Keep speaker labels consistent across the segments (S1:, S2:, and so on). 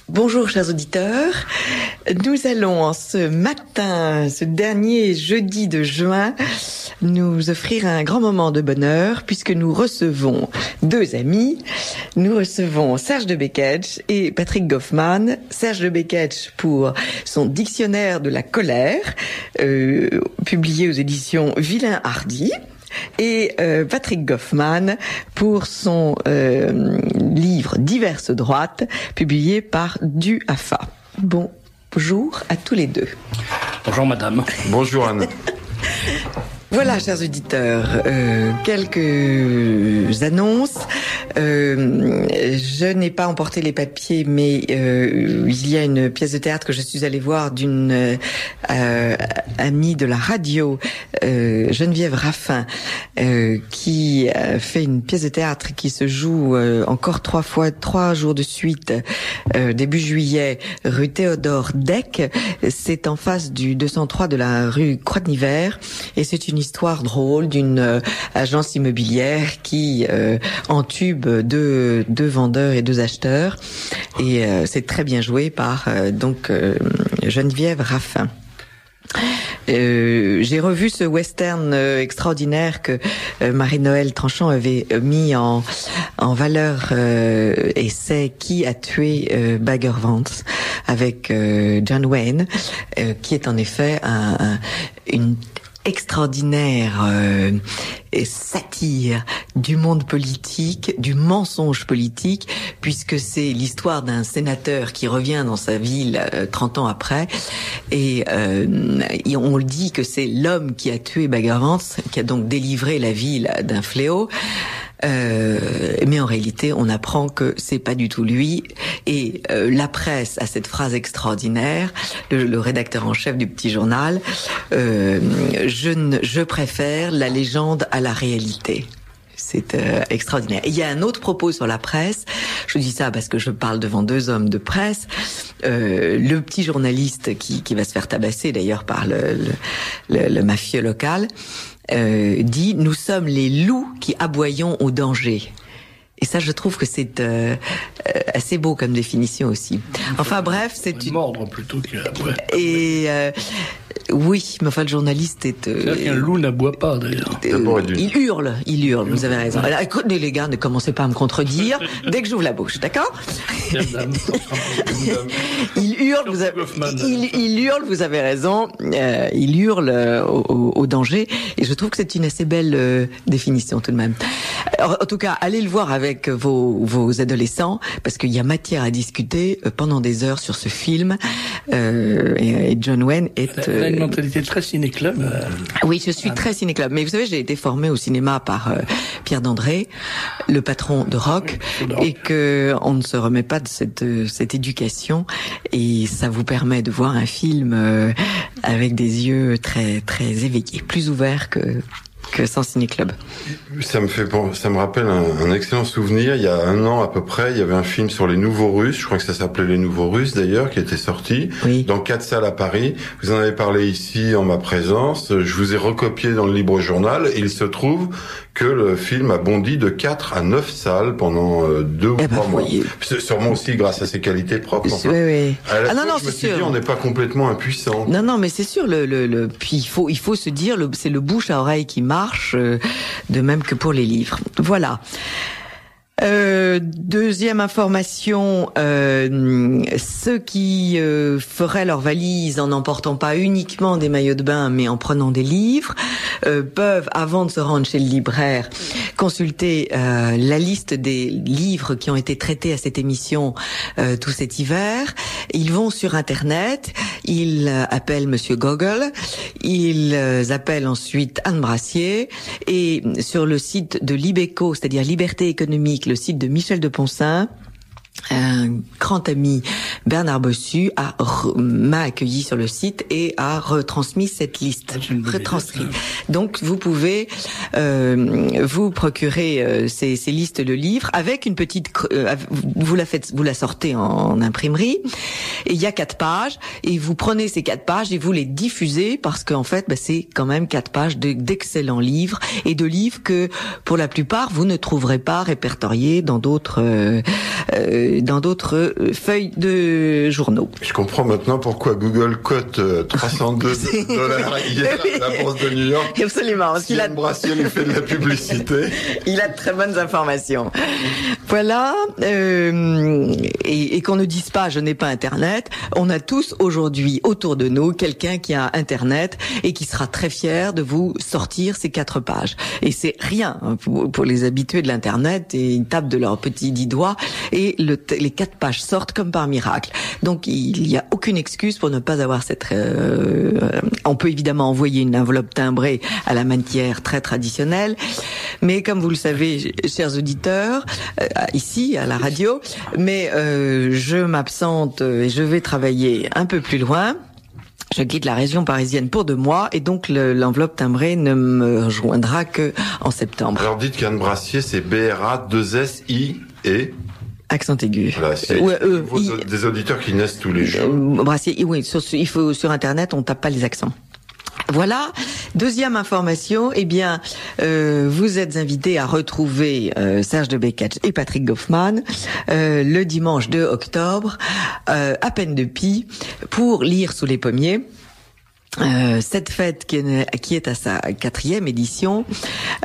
S1: Bonjour chers auditeurs, nous allons en ce matin, ce dernier jeudi de juin, nous offrir un grand moment de bonheur puisque nous recevons deux amis. Nous recevons Serge de Beketch et Patrick Goffman. Serge de Beketch pour son dictionnaire de la colère, publié aux éditions Villain Hardy. Et Patrick Goffman pour son livre Diverses droites, publié par Du Hafa. Bonjour à tous les deux.
S2: Bonjour madame.
S3: Bonjour Anne.
S1: Voilà, chers auditeurs, quelques annonces. Je n'ai pas emporté les papiers, mais il y a une pièce de théâtre que je suis allée voir d'une amie de la radio, Geneviève Raffin, qui fait une pièce de théâtre qui se joue encore 3 jours de suite, début juillet, rue Théodore Deck. C'est en face du 203 de la rue Croix-de-Niver, et c'est une histoire drôle d'une agence immobilière qui entube deux vendeurs et 2 acheteurs, et c'est très bien joué par Geneviève Raffin. J'ai revu ce western extraordinaire que Marie-Noël Tranchant avait mis en valeur, et c'est Qui a tué Bagger Vance, avec John Wayne, qui est en effet une extraordinaire satire du monde politique, du mensonge politique, puisque c'est l'histoire d'un sénateur qui revient dans sa ville 30 ans après, et on le dit que c'est l'homme qui a tué Bagger Vance, qui a donc délivré la ville d'un fléau. Mais en réalité, on apprend que c'est pas du tout lui. Et la presse a cette phrase extraordinaire, le rédacteur en chef du petit journal, je préfère la légende à la réalité. C'est extraordinaire. Et il y a un autre propos sur la presse. Je dis ça parce que je parle devant 2 hommes de presse. Le petit journaliste qui va se faire tabasser d'ailleurs par le mafieux local, dit « Nous sommes les loups qui aboyons au danger ». Et ça, je trouve que c'est assez beau comme définition aussi. Enfin bref, c'est une...
S2: Mordre plutôt qu'aboyer.
S1: Et oui, mais enfin le journaliste est...
S2: C'est-à-dire qu'un loup n'aboie pas d'ailleurs.
S1: Il hurle, vous avez raison. Alors écoutez les gars, ne commencez pas à me contredire dès que j'ouvre la bouche, d'accord? Il hurle, vous avez raison, il hurle au danger, et je trouve que c'est une assez belle définition tout de même. Alors, en tout cas, allez le voir avec vos adolescents, parce qu'il y a matière à discuter pendant des heures sur ce film, et John Wayne est...
S2: Elle a une mentalité très ciné-club.
S1: Oui, je suis très ciné-club. Mais vous savez, j'ai été formée au cinéma par Pierre Dandré, le patron de Rock, et que on ne se remet pas de cette éducation, et ça vous permet de voir un film avec des yeux très très éveillés, plus ouverts que sans ciné-club.
S3: Ça me rappelle un excellent souvenir. Il y a 1 an à peu près, il y avait un film sur les Nouveaux Russes. Je crois que ça s'appelait Les Nouveaux Russes d'ailleurs, qui était sorti dans 4 salles à Paris. Vous en avez parlé ici en ma présence. Je vous ai recopié dans le Libre Journal, et il se trouve que le film a bondi de 4 à 9 salles pendant 2 ou 3 mois. C'est sûrement aussi grâce à ses qualités propres. Enfin.
S1: Oui.
S3: Non, c'est sûr. On n'est pas complètement impuissant.
S1: Non, mais c'est sûr. Puis il faut se dire, c'est le bouche à oreille qui marche, de même que pour les livres. Voilà. Deuxième information, ceux qui feraient leur valise en n'emportant pas uniquement des maillots de bain mais en prenant des livres peuvent, avant de se rendre chez le libraire, consulter la liste des livres qui ont été traités à cette émission tout cet hiver. Ils vont sur Internet, ils appellent Monsieur Google, ils appellent ensuite Anne Brassier, et sur le site de Libeco, c'est-à-dire Liberté économique, le site de Michel de Poncin, un grand ami, Bernard Bossu, m'a accueilli sur le site et a retransmis cette liste. Retranscrit. Donc vous pouvez vous procurer ces listes de livres avec une petite... vous la sortez en imprimerie, Et il y a 4 pages, et vous prenez ces 4 pages et vous les diffusez, parce qu'en fait, c'est quand même 4 pages d'excellents livres, et de livres que, pour la plupart, vous ne trouverez pas répertoriés dans d'autres feuilles de journaux.
S3: Je comprends maintenant pourquoi Google cote $302 hier à la bourse de New York.
S1: Absolument. Parce qu'il
S3: Yann Brassier lui fait de la publicité.
S1: Il a de très bonnes informations. Voilà. Et qu'on ne dise pas, je n'ai pas Internet. On a tous aujourd'hui autour de nous quelqu'un qui a Internet et qui sera très fier de vous sortir ces 4 pages. Et c'est rien pour les habitués de l'Internet, et ils tapent de leurs petits 10 doigts et les 4 pages sortent comme par miracle. Donc il n'y a aucune excuse pour ne pas avoir cette... on peut évidemment envoyer une enveloppe timbrée à la manière très traditionnelle, mais comme vous le savez, chers auditeurs, ici à la radio, mais je m'absente et je vais travailler un peu plus loin. Je quitte la région parisienne pour 2 mois, et donc l'enveloppe timbrée ne me rejoindra que en septembre.
S3: Alors dites qu'Yann Brassier, c'est B-R-A-2-S-I-E.
S1: Accent aigu.
S3: Voilà, c'est des auditeurs qui naissent tous les jours.
S1: Brassier, oui, sur Internet, on tape pas les accents. Voilà. Deuxième information, vous êtes invités à retrouver Serge de Beketch et Patrick Goffman le dimanche 2 octobre à Peine de Pie pour lire Sous les pommiers. Cette fête qui est à sa 4e édition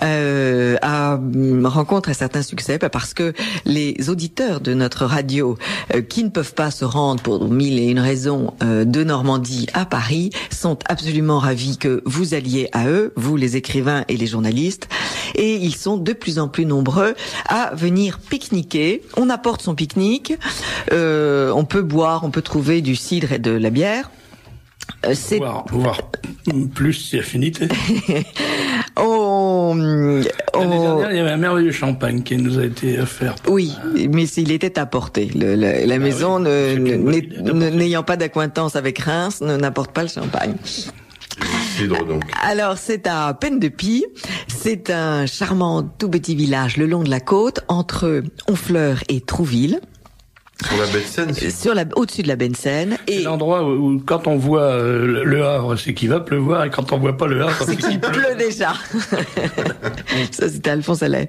S1: rencontre un certain succès, parce que les auditeurs de notre radio qui ne peuvent pas se rendre pour 1001 raisons de Normandie à Paris sont absolument ravis que vous alliez à eux, vous les écrivains et les journalistes, et ils sont de plus en plus nombreux à venir pique-niquer. On apporte son pique-nique, on peut boire, on peut trouver du cidre et de la bière.
S2: Voir plus si affinité.
S1: L'année
S2: dernière, il y avait un merveilleux champagne qui nous a été offert.
S1: Oui, mais il était apporté. La maison, n'ayant pas d'acquaintance avec Reims, n'apporte pas le champagne.
S3: Cidre, donc.
S1: Alors, c'est à Peine de Pie. C'est un charmant tout petit village le long de la côte, entre Honfleur et Trouville.
S3: Sur la baie de Seine,
S1: au-dessus de la baie de Seine.
S2: Et l'endroit où, quand on voit le Havre, c'est qu'il va pleuvoir, et quand on voit pas le Havre,
S1: c'est qu'il pleut déjà. Ça, c'était Alphonse Allais.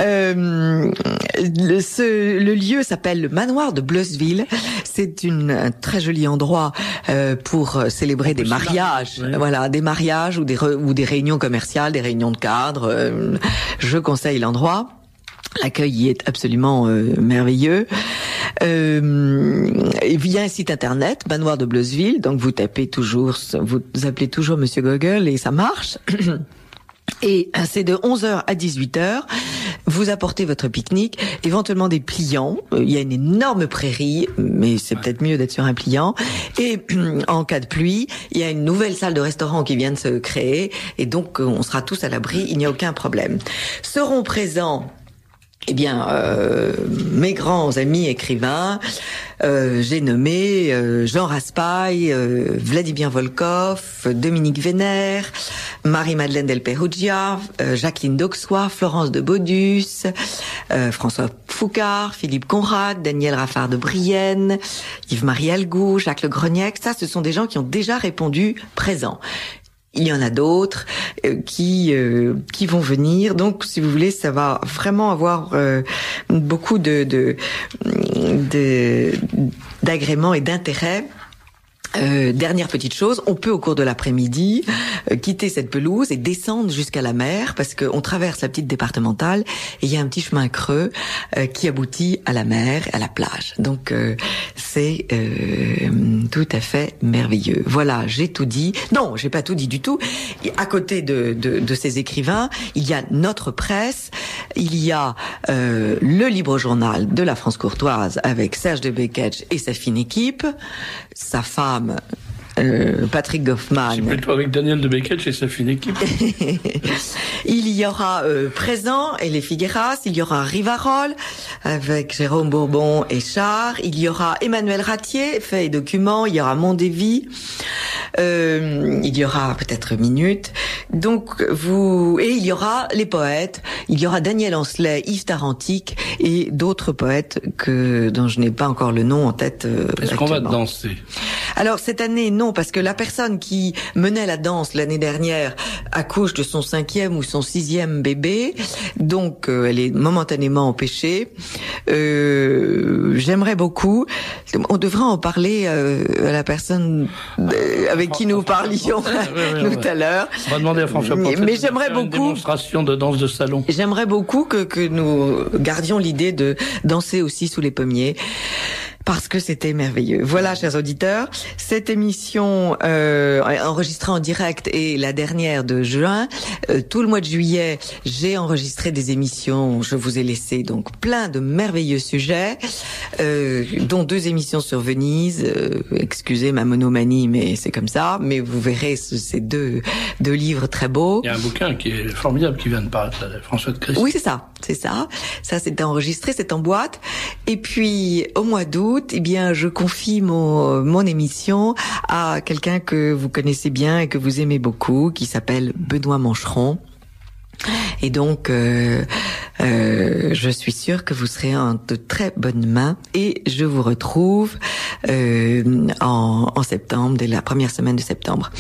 S1: Le lieu s'appelle le manoir de Bleusville. C'est un très joli endroit pour célébrer des mariages. Oui. Voilà, des mariages ou des réunions commerciales, des réunions de cadres. Je conseille l'endroit. L'accueil y est absolument merveilleux. Il y a un site internet, Manoir de Bleusville, donc vous appelez toujours Monsieur Google et ça marche. Et c'est de 11h à 18h. Vous apportez votre pique-nique, éventuellement des pliants. Il y a une énorme prairie, mais c'est peut-être mieux d'être sur un pliant. Et en cas de pluie, il y a une nouvelle salle de restaurant qui vient de se créer. Et donc, on sera tous à l'abri, il n'y a aucun problème. Seront présents mes grands amis écrivains, j'ai nommé Jean Raspail, Vladimir Volkov, Dominique Vénère, Marie-Madeleine Del Perugia, Jacqueline Dauxois, Florence de Baudus, François Foucard, Philippe Conrad, Daniel Raffard de Brienne, Yves-Marie Algou, Jacques Le Greniec. Ça, ce sont des gens qui ont déjà répondu présents. Il y en a d'autres qui vont venir. Donc, si vous voulez, ça va vraiment avoir beaucoup d'agréments et d'intérêt. Dernière petite chose, on peut au cours de l'après-midi quitter cette pelouse et descendre jusqu'à la mer, parce qu'on traverse la petite départementale et il y a un petit chemin creux qui aboutit à la mer, à la plage. Donc c'est tout à fait merveilleux. Voilà, j'ai tout dit. Non, j'ai pas tout dit du tout. À côté de ces écrivains, il y a notre presse, il y a le Libre Journal de la France courtoise avec Serge de Beketch et sa fine équipe, sa femme Patrick Goffman.
S2: C'est plutôt avec Daniel de Beketch et sa fine équipe.
S1: Il y aura Présent et les Figueras, il y aura Rivarol avec Jérôme Bourbon et Char, il y aura Emmanuel Ratier, Faits et Documents, il y aura Mondévy, il y aura peut-être Minute. Donc et il y aura les poètes, il y aura Daniel Ancelet, Yves Tarantic et d'autres poètes dont je n'ai pas encore le nom en tête.
S2: Est-ce qu'on va danser?
S1: Alors cette année non, parce que la personne qui menait la danse l'année dernière accouche de son 5e ou son 6e bébé, donc elle est momentanément empêchée. J'aimerais beaucoup. On devrait en parler à la personne avec qui nous parlions tout à l'heure.
S2: On va demander à François Portet
S1: mais j'aimerais beaucoup
S2: une démonstration de danse de salon.
S1: J'aimerais beaucoup que nous gardions l'idée de danser aussi sous les pommiers. Parce que c'était merveilleux. Voilà, chers auditeurs, cette émission enregistrée en direct est la dernière de juin. Tout le mois de juillet, j'ai enregistré des émissions. Je vous ai laissé donc plein de merveilleux sujets, dont 2 émissions sur Venise. Excusez ma monomanie, mais c'est comme ça. Mais vous verrez ces deux livres très beaux.
S2: Il y a un bouquin qui est formidable qui vient de paraître, là, François de Christ.
S1: Oui, c'est ça. Ça, c'est enregistré, c'est en boîte. Et puis, au mois d'août, eh bien, je confie mon émission à quelqu'un que vous connaissez bien et que vous aimez beaucoup, qui s'appelle Benoît Mancheron. Et donc, je suis sûre que vous serez en de très bonnes mains. Et je vous retrouve en septembre, dès la première semaine de septembre.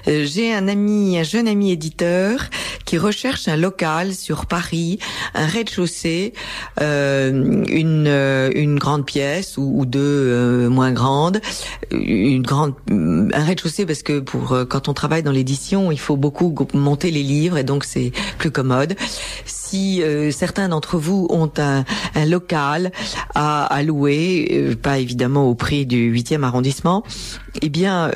S1: J'ai un jeune ami éditeur qui recherche un local sur Paris, un rez-de-chaussée, une grande pièce ou 2 moins grandes, un rez-de-chaussée parce que quand on travaille dans l'édition, il faut beaucoup monter les livres et donc c'est plus commode. Si certains d'entre vous ont un local à louer, pas évidemment au prix du 8e arrondissement, eh bien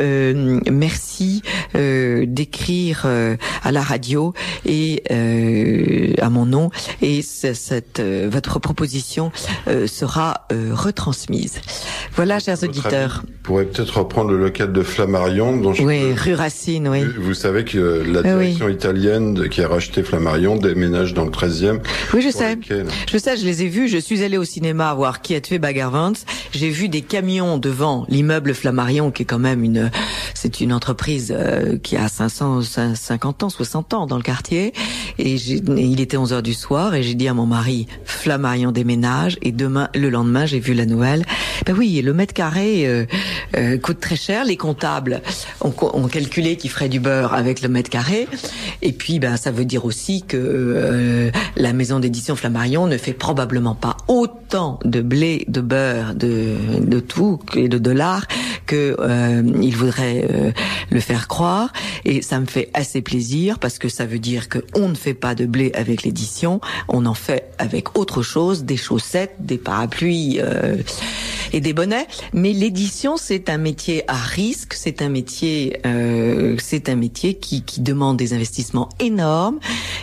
S1: merci d'écrire à la radio et à mon nom, et votre proposition sera retransmise. Voilà, chers auditeurs.
S3: Vous pourrez peut-être reprendre le local de Flammarion, dont
S1: rue Racine, oui.
S3: Vous savez que la direction italienne qui a racheté Flammarion déménage dans le 13e.
S1: Oui, je sais. Je les ai vus. Je suis allée au cinéma voir Qui a tué Bagger Vance. J'ai vu des camions devant l'immeuble Flammarion, qui est quand même c'est une entreprise qui a 50 ans, 60 ans dans le quartier. Et il était 11h du soir et j'ai dit à mon mari, Flammarion déménage, et le lendemain, j'ai vu la nouvelle. Ben oui, le mètre carré coûte très cher. Les comptables ont calculé qu'ils feraient du beurre avec le mètre carré. Et puis, ça veut dire aussi que la maison d'édition Flammarion ne fait probablement pas autant de blé, de beurre, de tout et de dollars que il voudrait le faire croire. Et ça me fait assez plaisir parce que ça veut dire que on ne fait pas de blé avec l'édition, on en fait avec autre chose, des chaussettes, des parapluies et des bonnets. Mais l'édition, c'est un métier à risque, c'est un métier qui demande des investissements énormes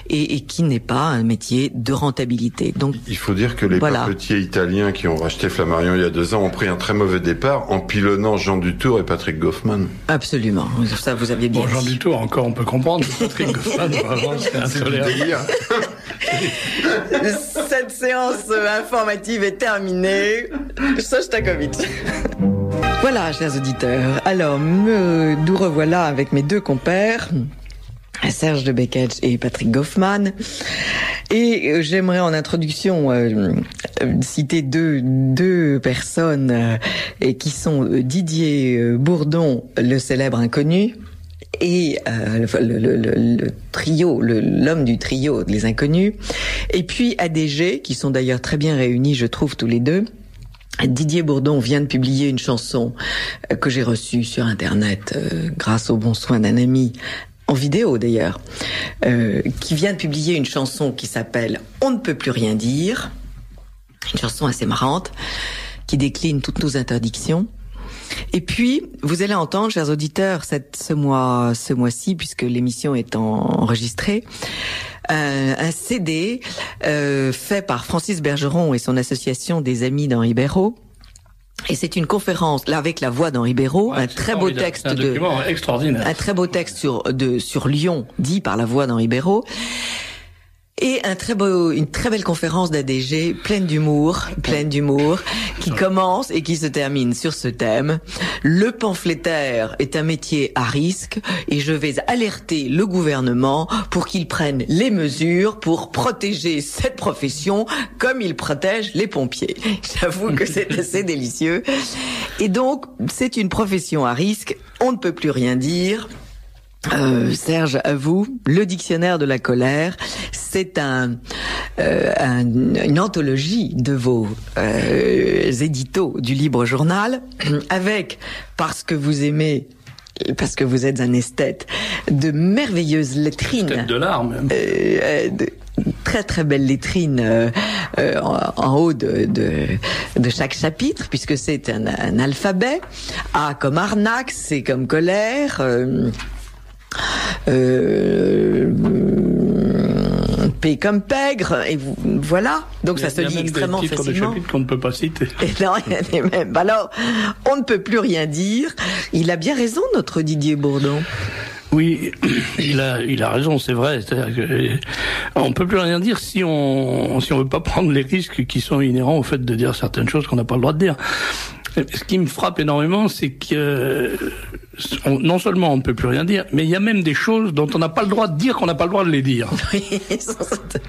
S1: et qui n'est pas un métier de rentabilité. Donc
S3: il faut dire que les papetiers italiens qui ont racheté Flammarion il y a 2 ans ont pris un très mauvais départ en pilonnant Jean Dutour et Patrick Goffman.
S1: Absolument, ça vous aviez bien dit.
S2: Jean Dutour encore on peut comprendre, Patrick Goffman vraiment c'est intolérable.
S1: Cette séance informative est terminée. Sostakovitch. Voilà, chers auditeurs. Alors, nous revoilà avec mes 2 compères, Serge de Beketch et Patrick Goffman. Et j'aimerais en introduction citer deux personnes qui sont Didier Bourdon, le célèbre inconnu, et le trio, l'homme du trio Les Inconnus, et puis ADG, qui sont d'ailleurs très bien réunis, je trouve, tous les deux. Didier Bourdon vient de publier une chanson que j'ai reçue sur Internet grâce au bon soin d'un ami, en vidéo d'ailleurs, qui vient de publier une chanson qui s'appelle « On ne peut plus rien dire », une chanson assez marrante, qui décline toutes nos interdictions. Et puis, vous allez entendre, chers auditeurs, ce mois-ci, puisque l'émission est enregistrée, un CD fait par Francis Bergeron et son association des Amis d'Henri Béraud, Et c'est une conférence là avec la voix d'Henri Béraud, un très beau texte
S2: un document extraordinaire.
S1: Un très beau texte sur Lyon dit par la voix d'Henri Béraud. Et une très belle conférence d'ADG, pleine d'humour, qui commence et qui se termine sur ce thème. Le pamphlétaire est un métier à risque et je vais alerter le gouvernement pour qu'il prenne les mesures pour protéger cette profession comme il protège les pompiers. J'avoue que c'est assez délicieux. Et donc, c'est une profession à risque. On ne peut plus rien dire. Serge, à vous, le dictionnaire de la colère, c'est une anthologie de vos éditos du Libre Journal, avec, parce que vous êtes un esthète, de merveilleuses lettrines.
S2: Esthète de l'art, même.
S1: De très très belles lettrines en haut de chaque chapitre, puisque c'est un alphabet. A comme arnaque, C comme colère, P comme pègre, et voilà. Donc ça se lit extrêmement facilement.
S2: Il y a des chapitres qu'on ne peut pas citer.
S1: Et non, il y a des mêmes. Alors, on ne peut plus rien dire. Il a bien raison, notre Didier Bourdon.
S2: Oui, il a raison, c'est vrai. On peut plus rien dire si on veut pas prendre les risques qui sont inhérents au fait de dire certaines choses qu'on n'a pas le droit de dire. Ce qui me frappe énormément, c'est que non seulement on ne peut plus rien dire, mais il y a même des choses dont on n'a pas le droit de dire qu'on n'a pas le droit de les dire.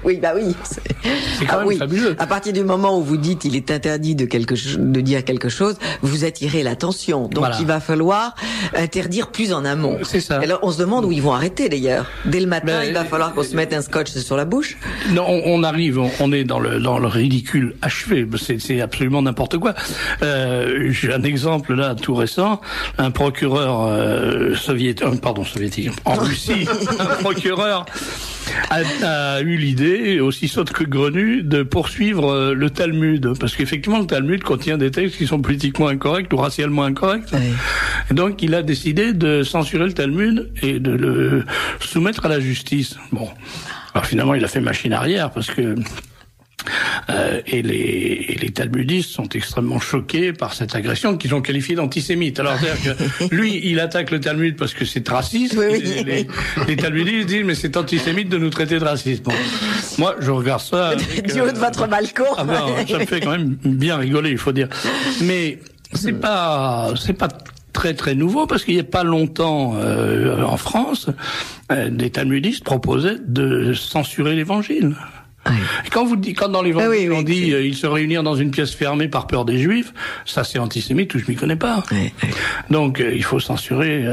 S1: Oui, bah oui.
S2: C'est quand même fabuleux.
S1: À partir du moment où vous dites il est interdit de dire quelque chose, vous attirez l'attention. Donc voilà. Il va falloir interdire plus en amont.
S2: C'est ça.
S1: Alors on se demande où ils vont arrêter d'ailleurs. Dès le matin, il va falloir qu'on se mette un scotch sur la bouche.
S2: Non, on arrive, on est dans le ridicule achevé. C'est absolument n'importe quoi. J'ai un exemple là tout récent, un procureur soviétique en Russie, un procureur a eu l'idée, aussi sotte que grenue, de poursuivre le Talmud, parce qu'effectivement le Talmud contient des textes qui sont politiquement incorrects ou racialement incorrects. Oui. Et donc il a décidé de censurer le Talmud et de le soumettre à la justice. Bon, alors finalement il a fait machine arrière parce que et les talmudistes sont extrêmement choqués par cette agression qu'ils ont qualifiée d'antisémite. Alors, c'est-à-dire que lui, il attaque le Talmud parce que c'est raciste. Oui. Les talmudistes disent, mais c'est antisémite de nous traiter de racistes. Bon. Moi, je regarde ça.
S1: Du haut de votre balcon.
S2: Ah ben, ça me fait quand même bien rigoler, il faut dire. Mais c'est pas très très nouveau parce qu'il n'y a pas longtemps en France, des talmudistes proposaient de censurer l'Évangile. Et quand dans l'évangile on dit ils se réunirent dans une pièce fermée par peur des Juifs, ça c'est antisémite ou je m'y connais pas. Donc il faut censurer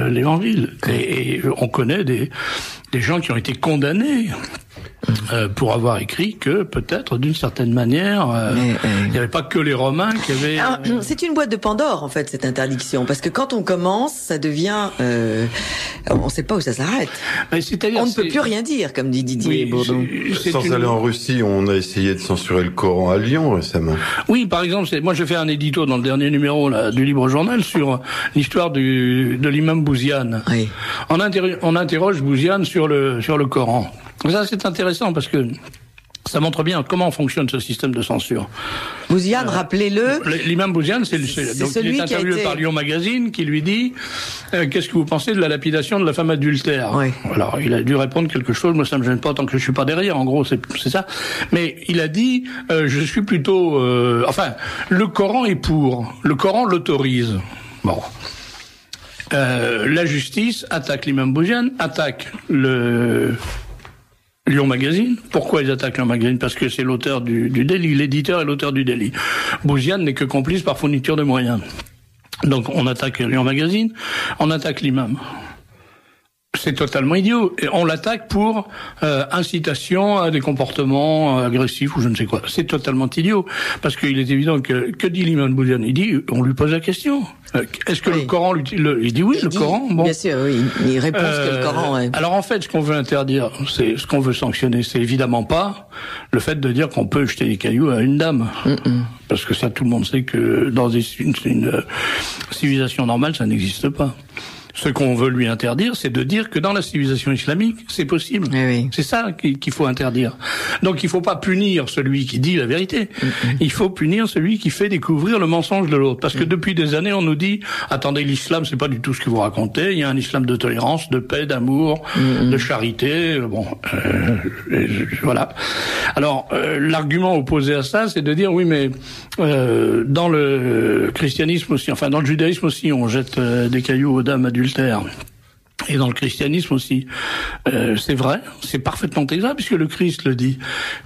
S2: l'évangile. Et on connaît des gens qui ont été condamnés pour avoir écrit que peut-être d'une certaine manière il n'y avait pas que les Romains qui avaient...
S1: Alors, c'est une boîte de Pandore en fait cette interdiction, parce que quand on commence ça devient on ne sait pas où ça s'arrête. On ne peut plus rien dire, comme dit Didier Bourdon.
S3: Sans aller en Russie, on a essayé de censurer le Coran à Lyon récemment.
S2: Oui, par exemple, moi j'ai fait un édito dans le dernier numéro là, du Libre Journal sur l'histoire de l'imam Bouziane. Oui. On interroge Bouziane sur le Coran. Ça c'est intéressant parce que ça montre bien comment fonctionne ce système de censure.
S1: Bouziane, rappelez-le.
S2: L'imam Bouziane, donc il est interviewé par Lyon Magazine qui lui dit qu'est-ce que vous pensez de la lapidation de la femme adultère. Oui. Alors il a dû répondre quelque chose. Moi ça me gêne pas tant que je suis pas derrière. En gros c'est ça. Mais il a dit je suis plutôt le Coran est pour. Le Coran l'autorise. Bon. La justice attaque l'imam Bouziane, attaque Lyon Magazine. Pourquoi ils attaquent Lyon Magazine? Parce que c'est l'auteur du délit. L'éditeur est l'auteur du délit. Bouziane n'est que complice par fourniture de moyens. Donc on attaque Lyon Magazine, on attaque l'imam. C'est totalement idiot. Et on l'attaque pour incitation à des comportements agressifs ou je ne sais quoi. C'est totalement idiot. Parce qu'il est évident que dit l'imam Bouziane? Il dit, on lui pose la question. Est-ce que le Coran il dit oui, le Coran. Bon.
S1: Bien sûr, oui. Il répond que le Coran. Ouais.
S2: Alors en fait, ce qu'on veut interdire, c'est ce qu'on veut sanctionner, c'est évidemment pas le fait de dire qu'on peut jeter des cailloux à une dame. Parce que ça, tout le monde sait que dans une civilisation normale, ça n'existe pas. Ce qu'on veut lui interdire, c'est de dire que dans la civilisation islamique, c'est possible.
S1: Oui.
S2: C'est ça qu'il faut interdire. Donc il faut pas punir celui qui dit la vérité. Il faut punir celui qui fait découvrir le mensonge de l'autre. Parce que depuis des années, on nous dit, attendez, l'islam, c'est pas du tout ce que vous racontez. Il y a un islam de tolérance, de paix, d'amour, de charité. Bon, voilà. Alors, l'argument opposé à ça, c'est de dire, oui, mais dans le christianisme aussi, enfin dans le judaïsme aussi, on jette des cailloux aux dames adultères. Et dans le christianisme aussi, c'est vrai, c'est parfaitement exact puisque le Christ le dit.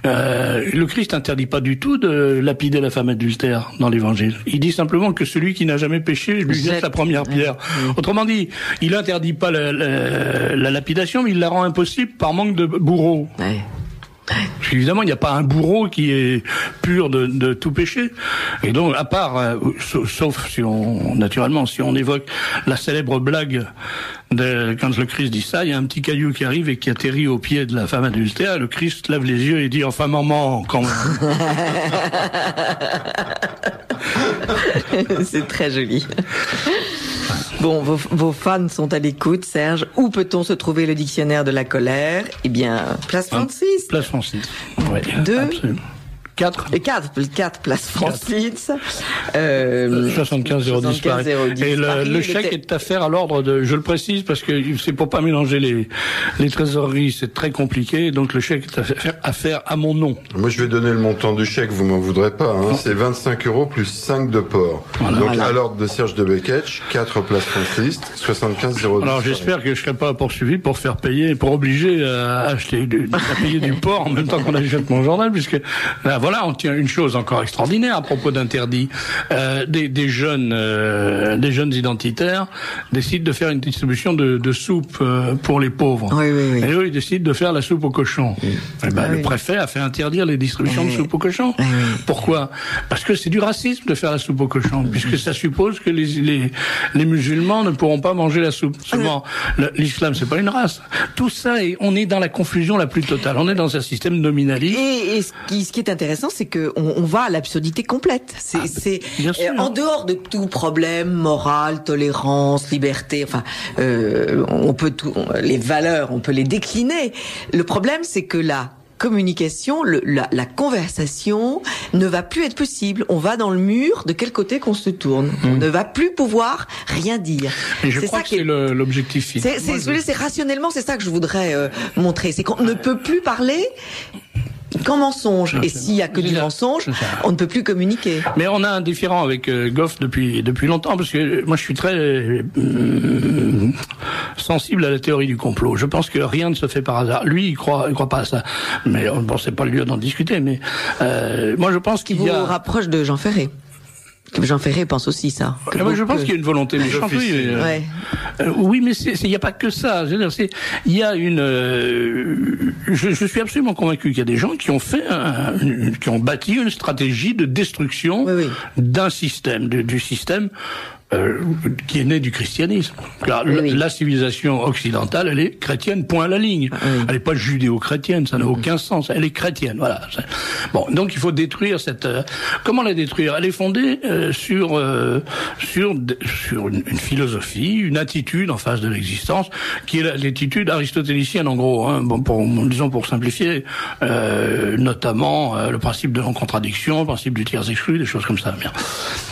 S2: Le Christ interdit pas du tout de lapider la femme adultère dans l'Évangile. Il dit simplement que celui qui n'a jamais péché lui jette la première pierre. Autrement dit, il interdit pas la lapidation, mais il la rend impossible par manque de bourreaux. Parce qu'évidemment, il n'y a pas un bourreau qui est pur de tout péché. Et donc, à part, sauf si naturellement, si on évoque la célèbre blague quand le Christ dit ça, il y a un petit caillou qui arrive et qui atterrit au pied de la femme adultère. Le Christ lève les yeux et dit, enfin maman, quand même.
S1: C'est très joli. Bon, vos fans sont à l'écoute, Serge. Où peut-on se trouver le dictionnaire de la colère? Eh bien, place Francis.
S2: Place Francis. Ouais.
S1: 2.
S2: Absolument. 4.
S1: 4 place Francis.
S2: 75 010 Paris. Et le chèque est à faire à l'ordre de, je le précise parce que c'est pour pas mélanger les trésoreries, c'est très compliqué, donc le chèque est à faire à mon nom.
S3: Moi, je vais donner le montant du chèque, vous m'en voudrez pas, hein. C'est 25 € plus 5 de port. Voilà. Donc, à l'ordre de Serge de Beketch, 4 place Francis, 75 010.
S2: Alors, j'espère que je serai pas poursuivi pour faire payer, pour obliger à acheter, à payer du port en même temps qu'on achète mon journal, puisque, voilà, on tient une chose encore extraordinaire à propos d'interdit. Des jeunes identitaires décident de faire une distribution de soupe pour les pauvres.
S1: Oui.
S2: Et eux, ils décident de faire la soupe aux cochons. Le préfet a fait interdire les distributions de soupe aux cochons. Pourquoi? Parce que c'est du racisme de faire la soupe aux cochons, puisque ça suppose que les musulmans ne pourront pas manger la soupe. Seulement, l'islam, c'est pas une race. Tout ça, on est dans la confusion la plus totale. On est dans un système nominaliste.
S1: Et ce qui est intéressant, c'est que on va à l'absurdité complète. C'est en dehors de tout problème moral, tolérance, liberté. Enfin, on peut les valeurs, on peut les décliner. Le problème, c'est que la communication, la conversation ne va plus être possible. On va dans le mur de quel côté qu'on se tourne. On ne va plus pouvoir rien dire.
S2: Et je crois que c'est l'objectif final.
S1: C'est rationnellement, c'est ça que je voudrais montrer. C'est qu'on ne peut plus parler qu'en mensonge. Et s'il y a que du mensonge, on ne peut plus communiquer.
S2: Mais on a un différend avec Goff depuis longtemps, parce que moi je suis très sensible à la théorie du complot. Je pense que rien ne se fait par hasard. Lui, il croit pas à ça. Mais bon, c'est pas le lieu d'en discuter. Mais moi, je pense qu'il y a.
S1: Vous rapproche de Jean Ferré. Jean Ferré pense aussi ça.
S2: Je pense qu'il y a une volonté méchante. Oui, mais il n'y a pas que ça. Il y a je suis absolument convaincu qu'il y a des gens qui ont fait qui ont bâti une stratégie de destruction d'un système, du système qui est né du christianisme. Car la civilisation occidentale, elle est chrétienne, point à la ligne. Elle n'est pas judéo-chrétienne, ça n'a aucun sens. Elle est chrétienne, voilà. Bon, donc il faut détruire cette. Comment la détruire? Elle est fondée sur une philosophie, une attitude en face de l'existence, qui est l'attitude aristotélicienne en gros. Hein. Bon, pour simplifier, notamment le principe de non-contradiction, le principe du tiers exclu, des choses comme ça. Bien.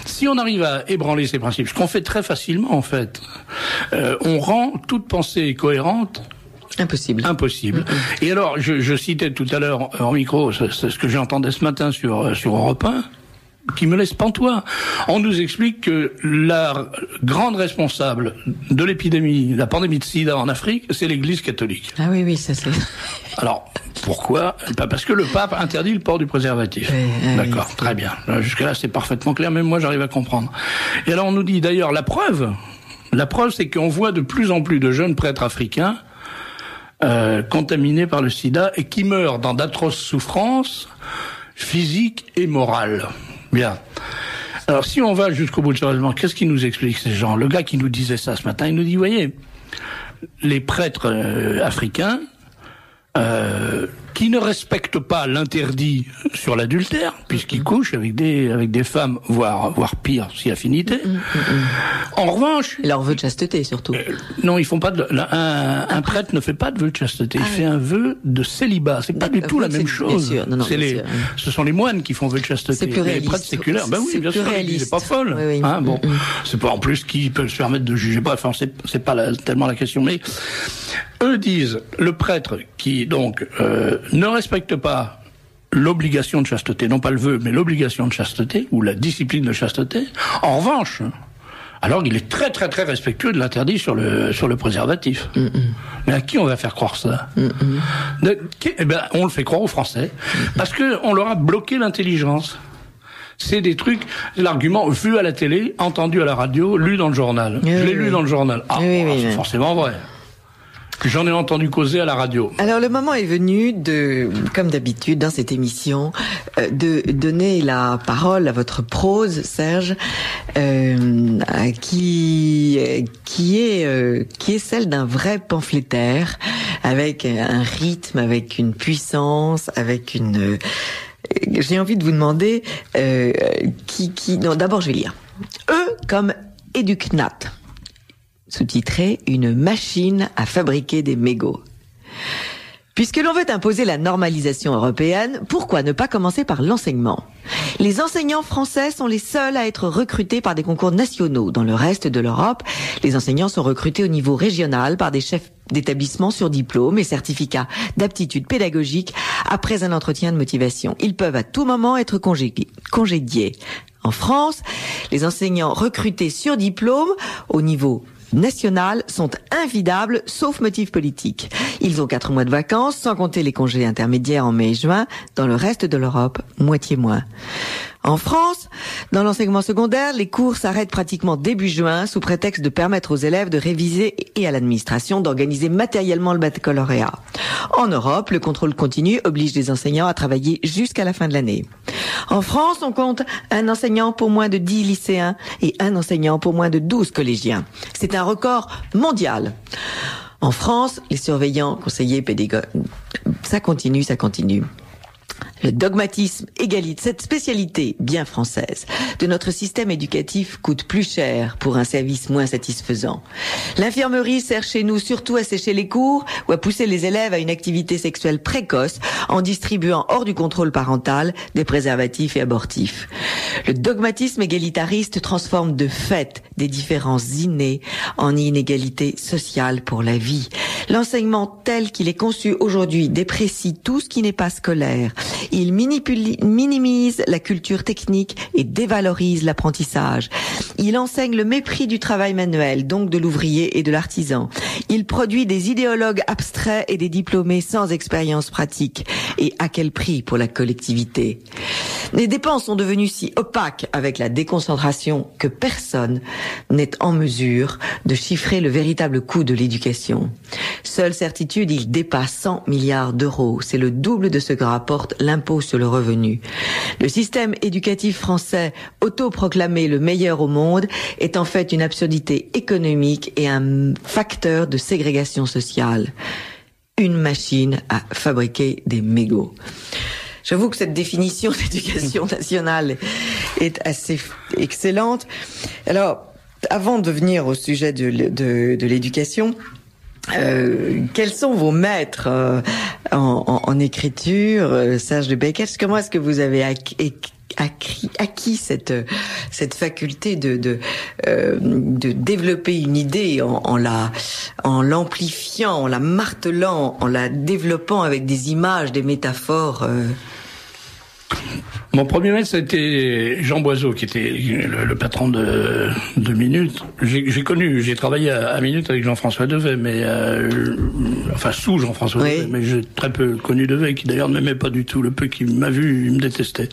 S2: Si on arrive à ébranler ces principes, ce qu'on fait très facilement en fait, on rend toute pensée cohérente
S1: impossible.
S2: Et alors, je citais tout à l'heure en micro ce que j'entendais ce matin sur Europe 1, qui me laisse pantois. On nous explique que la grande responsable de l'épidémie, la pandémie de sida en Afrique, c'est l'Église catholique.
S1: Ah oui, ça c'est.
S2: Alors, pourquoi? Parce que le pape interdit le port du préservatif. D'accord, très bien. Jusque-là, c'est parfaitement clair, même moi, j'arrive à comprendre. Et alors, on nous dit d'ailleurs, la preuve, c'est qu'on voit de plus en plus de jeunes prêtres africains contaminés par le sida et qui meurent dans d'atroces souffrances physiques et morales. Bien. Alors, si on va jusqu'au bout de ce raisonnement, qu'est-ce qui nous explique ces gens? Le gars qui nous disait ça ce matin, il nous dit, voyez, les prêtres africains qui ne respecte pas l'interdit sur l'adultère, puisqu'il couche avec des femmes, voire pire, si affinité. En revanche...
S1: Leur vœu de chasteté, surtout.
S2: Non, ils font pas un prêtre ne fait pas de vœu de chasteté. Il fait un vœu de célibat. C'est pas du tout la même chose.
S1: Non,
S2: ce sont les moines qui font vœu de chasteté.
S1: C'est plus réaliste.
S2: Les prêtres séculaires, oui, bien sûr, c'est pas folle.
S1: Oui.
S2: Hein, bon, c'est pas en plus qui peut se permettre de juger. Enfin, c'est pas tellement la question, mais eux disent le prêtre qui donc ne respecte pas l'obligation de chasteté, non pas le vœu, mais l'obligation de chasteté ou la discipline de chasteté. En revanche, alors il est très très très respectueux de l'interdit sur le préservatif. Mais à qui on va faire croire ça? Eh ben, on le fait croire aux Français parce que on leur a bloqué l'intelligence. C'est des trucs, l'argument vu à la télé, entendu à la radio, lu dans le journal. Je l'ai lu dans le journal. C'est forcément vrai. J'en ai entendu causer à la radio.
S1: Alors le moment est venu comme d'habitude dans cette émission, de donner la parole à votre prose, Serge, qui est celle d'un vrai pamphlétaire, avec un rythme, avec une puissance, avec une... J'ai envie de vous demander non, d'abord je vais lire. Eux comme Educnat, sous-titré « Une machine à fabriquer des mégots ». Puisque l'on veut imposer la normalisation européenne, pourquoi ne pas commencer par l'enseignement ? Les enseignants français sont les seuls à être recrutés par des concours nationaux. Dans le reste de l'Europe, les enseignants sont recrutés au niveau régional par des chefs d'établissement sur diplôme et certificat d'aptitude pédagogique après un entretien de motivation. Ils peuvent à tout moment être congédiés. En France, les enseignants recrutés sur diplôme au niveau national sont invidables, sauf motif politique. Ils ont 4 mois de vacances, sans compter les congés intermédiaires en mai et juin. Dans le reste de l'Europe, moitié moins. En France, dans l'enseignement secondaire, les cours s'arrêtent pratiquement début juin sous prétexte de permettre aux élèves de réviser et à l'administration d'organiser matériellement le baccalauréat. En Europe, le contrôle continu oblige les enseignants à travailler jusqu'à la fin de l'année. En France, on compte un enseignant pour moins de 10 lycéens et un enseignant pour moins de 12 collégiens. C'est un record mondial. En France, les surveillants, conseillers, pédagogues, ça continue. Le dogmatisme égalite, cette spécialité bien française de notre système éducatif coûte plus cher pour un service moins satisfaisant. L'infirmerie sert chez nous surtout à sécher les cours ou à pousser les élèves à une activité sexuelle précoce en distribuant hors du contrôle parental des préservatifs et abortifs. Le dogmatisme égalitariste transforme de fait des différences innées en inégalités sociales pour la vie. L'enseignement tel qu'il est conçu aujourd'hui déprécie tout ce qui n'est pas scolaire. Il minimise la culture technique et dévalorise l'apprentissage. Il enseigne le mépris du travail manuel, donc de l'ouvrier et de l'artisan. Il produit des idéologues abstraits et des diplômés sans expérience pratique. Et à quel prix pour la collectivité ? Les dépenses sont devenues si opaques avec la déconcentration que personne n'est en mesure de chiffrer le véritable coût de l'éducation. Seule certitude, il dépasse 100 milliards d'euros. C'est le double de ce que rapporte l'impôt sur le revenu. Le système éducatif français, autoproclamé le meilleur au monde, est en fait une absurdité économique et un facteur de ségrégation sociale. Une machine à fabriquer des mégots. J'avoue que cette définition d'éducation nationale est assez excellente. Alors, avant de venir au sujet de l'éducation, quels sont vos maîtres en écriture, Serge de Becketz? Comment est-ce que vous avez acquis cette faculté de développer une idée en l'amplifiant, en la martelant, en la développant avec des images, des métaphores?
S2: Mon premier maître, c'était Jean Boiseau, qui était le patron de Minute. J'ai travaillé à Minute avec Jean-François Devet, mais sous Jean-François Devet, mais j'ai très peu connu Devet, qui d'ailleurs ne m'aimait pas du tout. Le peu qu'il m'a vu, il me détestait.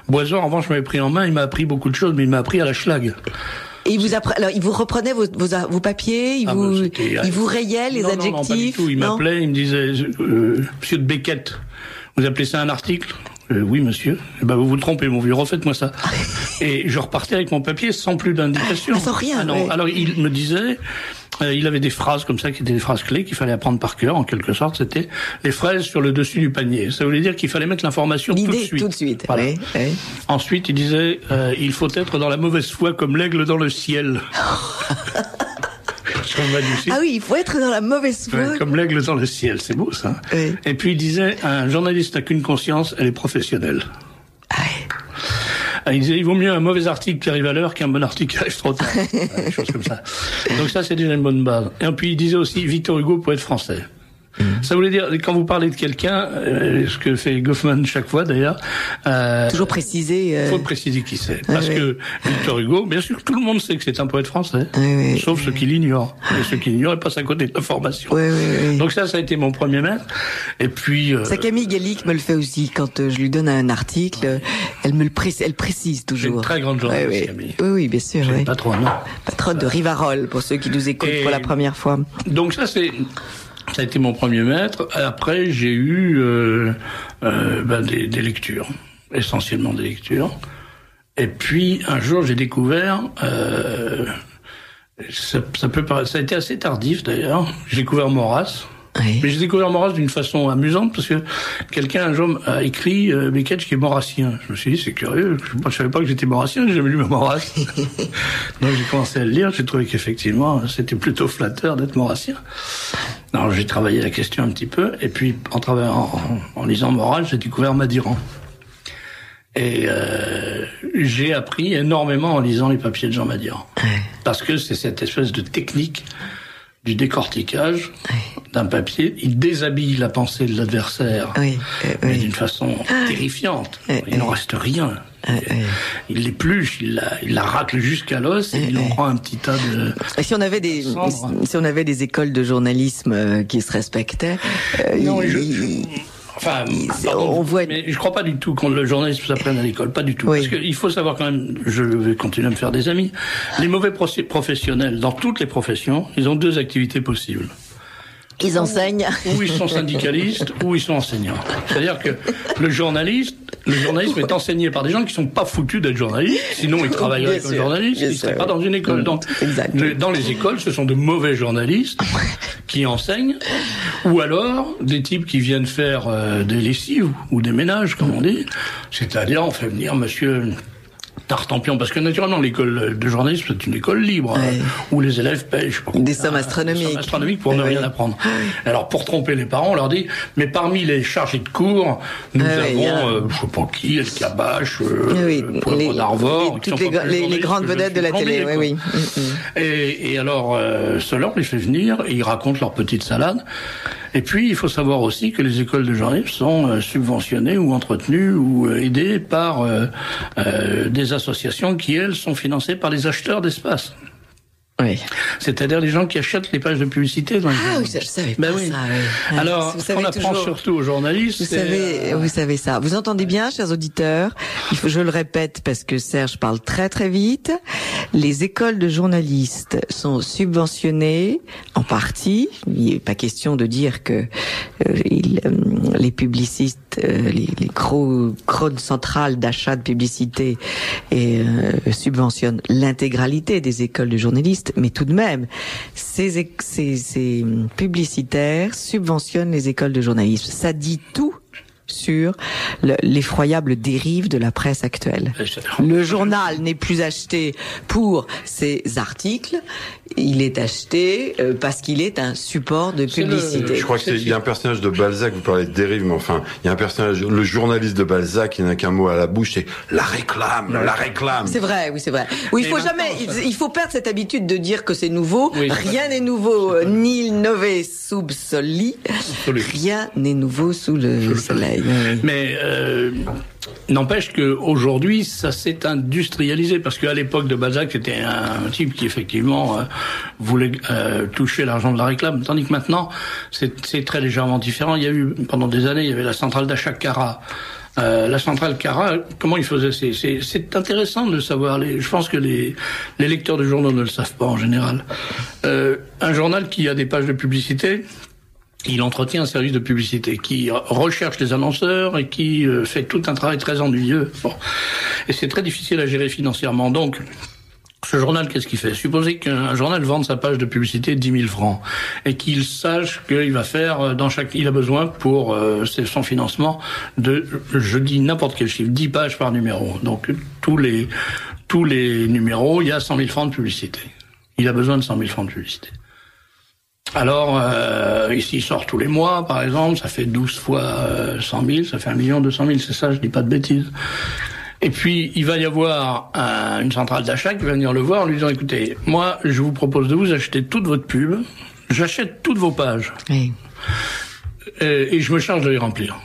S2: Boiseau, en revanche, m'avait pris en main, il m'a appris beaucoup de choses, mais il m'a appris à la schlag.
S1: Et il vous reprenait vos papiers, il vous rayait les adjectifs. Non, pas du tout. Il m'appelait, il me disait, Monsieur de Becketz, vous appelez ça un article? Oui, monsieur. Eh ben, vous vous trompez, mon vieux, refaites-moi ça. Et je repartais avec mon papier sans plus d'indication. Sans rien.
S2: Non. Alors, il me disait, Il avait des phrases comme ça qui étaient des phrases clés qu'il fallait apprendre par cœur, en quelque sorte. C'était les fraises sur le dessus du panier. Ça voulait dire qu'il fallait mettre l'information tout de suite.
S1: Voilà. Oui.
S2: Ensuite, il disait il faut être dans la mauvaise foi comme l'aigle dans le ciel.
S1: Ah oui, il faut être dans la mauvaise foi.
S2: Ouais, comme l'aigle dans le ciel, c'est beau ça.
S1: Oui.
S2: Et puis il disait un journaliste n'a qu'une conscience, elle est professionnelle. Il disait, il vaut mieux un mauvais article qui arrive à l'heure qu'un bon article qui arrive trop tard. Des choses comme ça. Donc ça, c'est déjà une bonne base. Et puis, il disait aussi, Victor Hugo, poète français. Ça voulait dire, quand vous parlez de quelqu'un, ce que fait Goffman chaque fois d'ailleurs,
S1: toujours préciser.
S2: Faut préciser qui c'est, parce que Victor Hugo, bien sûr, tout le monde sait que c'est un poète français, sauf ceux qui l'ignorent. Et ceux qui l'ignorent, ils passent à côté de l'information. Donc ça a été mon premier maître. Et puis
S1: ça, Camille Gallic me le fait aussi quand je lui donne un article, elle précise toujours.
S2: C'est une très grande journaliste, Camille.
S1: Oui, bien sûr.
S2: Patronne.
S1: Patronne de Rivarol pour ceux qui nous écoutent pour la première fois.
S2: Donc ça a été mon premier maître. Après, j'ai eu des lectures, essentiellement des lectures. Et puis, un jour, j'ai découvert... ça a été assez tardif, d'ailleurs. J'ai découvert Maurras.
S1: Oui.
S2: Mais j'ai découvert Maurras d'une façon amusante, parce que quelqu'un, un jour, a écrit Beckett qui est maurassien. Je me suis dit, c'est curieux, je savais pas que j'étais maurassien, j'ai jamais lu Maurras. Donc j'ai commencé à le lire, j'ai trouvé qu'effectivement, c'était plutôt flatteur d'être maurassien. Alors j'ai travaillé la question un petit peu, et puis en lisant Maurras, j'ai découvert Madiran. Et j'ai appris énormément en lisant les papiers de Jean Madiran. Parce que c'est cette espèce de technique du décortiquage d'un papier. Il déshabille la pensée de l'adversaire, mais d'une façon terrifiante. Il n'en reste rien. Il l'épluche, il la racle jusqu'à l'os, et il en prend un petit tas de...
S1: Et si on avait des écoles de journalisme qui se respectaient...
S2: mais je crois pas du tout que le journalisme s'apprenne à l'école, pas du tout. Parce qu'il faut savoir quand même, je vais continuer à me faire des amis, les mauvais professionnels, dans toutes les professions, ils ont deux activités possibles.
S1: Ils enseignent.
S2: Ou ils sont syndicalistes, ou ils sont enseignants. C'est-à-dire que le journalisme est enseigné par des gens qui sont pas foutus d'être journalistes, sinon ils travailleraient comme journalistes, ils seraient pas dans une école. Donc, dans les écoles, ce sont de mauvais journalistes qui enseignent, ou alors des types qui viennent faire des lessives ou des ménages, comme on dit. C'est-à-dire, on fait venir monsieur Tartampion, parce que naturellement l'école de journalisme c'est une école libre où les élèves payent
S1: des sommes astronomiques
S2: pour ne rien apprendre. Alors pour tromper les parents, on leur dit mais parmi les chargés de cours, nous avons je sais pas qui, El Kabache, Paul Darvor,
S1: toutes les grandes vedettes de la télé.
S2: Et alors ceux-là on les fait venir et ils racontent leur petite salade. Et puis, il faut savoir aussi que les écoles de journalisme sont subventionnées ou entretenues ou aidées par des associations qui, elles, sont financées par les acheteurs d'espace. C'est-à-dire les gens qui achètent les pages de publicité dans les
S1: oui, je savais pas ça.
S2: Alors, ce qu'on apprend surtout aux journalistes,
S1: vous savez ça. Vous entendez bien, chers auditeurs? Je le répète parce que Serge parle très très vite. Les écoles de journalistes sont subventionnées en partie. Il n'est pas question de dire que les publicistes, les crônes centrales d'achat de publicité subventionnent l'intégralité des écoles de journalistes. Mais tout de même, ces publicitaires subventionnent les écoles de journalisme. Ça dit tout sur l'effroyable dérive de la presse actuelle. Le journal n'est plus acheté pour ses articles, il est acheté parce qu'il est un support de publicité.
S3: Je crois qu'il y a un personnage de Balzac, vous parlez de dérive, mais enfin, il y a un personnage, le journaliste de Balzac, il n'a qu'un mot à la bouche, c'est la réclame, la réclame.
S1: C'est vrai, oui, c'est vrai. Oui, il faut perdre cette habitude de dire que c'est nouveau. Rien n'est nouveau, nil nove sub soli. Rien n'est nouveau sous le soleil.
S2: Mais n'empêche que aujourd'hui, ça s'est industrialisé parce qu'à l'époque de Balzac, c'était un type qui effectivement voulait toucher l'argent de la réclame, tandis que maintenant, c'est très légèrement différent. Il y a eu pendant des années, il y avait la centrale d'achat Cara. La centrale Cara, comment ils faisaient c'est intéressant de savoir. Je pense que les lecteurs de journaux ne le savent pas en général. Un journal qui a des pages de publicité, il entretient un service de publicité qui recherche les annonceurs et qui fait tout un travail très ennuyeux. Bon. Et c'est très difficile à gérer financièrement. Donc, Ce journal, qu'est-ce qu'il fait? Supposez qu'un journal vende sa page de publicité 10 000 francs et qu'il sache qu'il va faire il a besoin pour son financement je dis n'importe quel chiffre, 10 pages par numéro. Donc tous les numéros, il y a 100 000 francs de publicité. Il a besoin de 100 000 francs de publicité. Alors, ici, il sort tous les mois, par exemple, ça fait 12 fois 100 000, ça fait 1 200 000, c'est ça, je dis pas de bêtises. Et puis, il va y avoir une centrale d'achat qui va venir le voir en lui disant, écoutez, moi, je vous propose de vous acheter toute votre pub, j'achète toutes vos pages. Oui. Et je me charge de les remplir.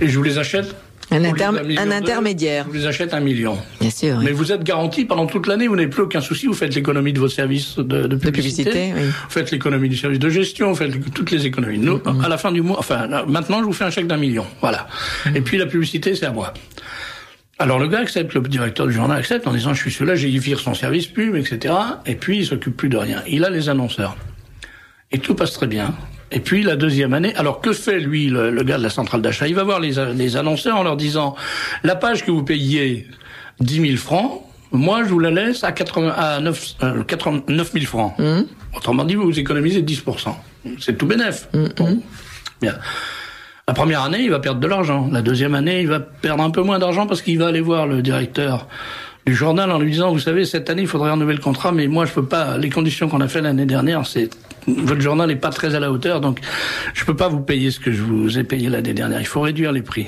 S2: Et je vous les achète.
S1: Un intermédiaire.
S2: Je vous les achète 1 million.
S1: Bien sûr. Oui.
S2: Mais vous êtes garanti pendant toute l'année, vous n'avez plus aucun souci, vous faites l'économie de vos services de publicité. Oui. Vous faites l'économie du service de gestion, vous faites toutes les économies. Nous, à la fin du mois, maintenant, je vous fais un chèque d'1 million. Voilà. Et puis la publicité, c'est à moi. Alors le gars accepte, le directeur du journal accepte en disant je suis celui-là, j'ai vire son service pub, etc. Et puis il s'occupe plus de rien. Il a les annonceurs. Et tout passe très bien. Et puis la deuxième année, alors que fait lui, le gars de la centrale d'achat? Il va voir les annonceurs en leur disant la page que vous payiez 10 000 francs, moi je vous la laisse à 9 000 francs. Autrement dit, vous économisez 10%. C'est tout bénef. Bon. Bien. La première année, il va perdre de l'argent. La deuxième année, il va perdre un peu moins d'argent parce qu'il va aller voir le directeur du journal en lui disant, vous savez, cette année, il faudrait renouveler le contrat, mais moi, je peux pas, les conditions qu'on a fait l'année dernière, votre journal n'est pas très à la hauteur, donc je peux pas vous payer ce que je vous ai payé l'année dernière. Il faut réduire les prix.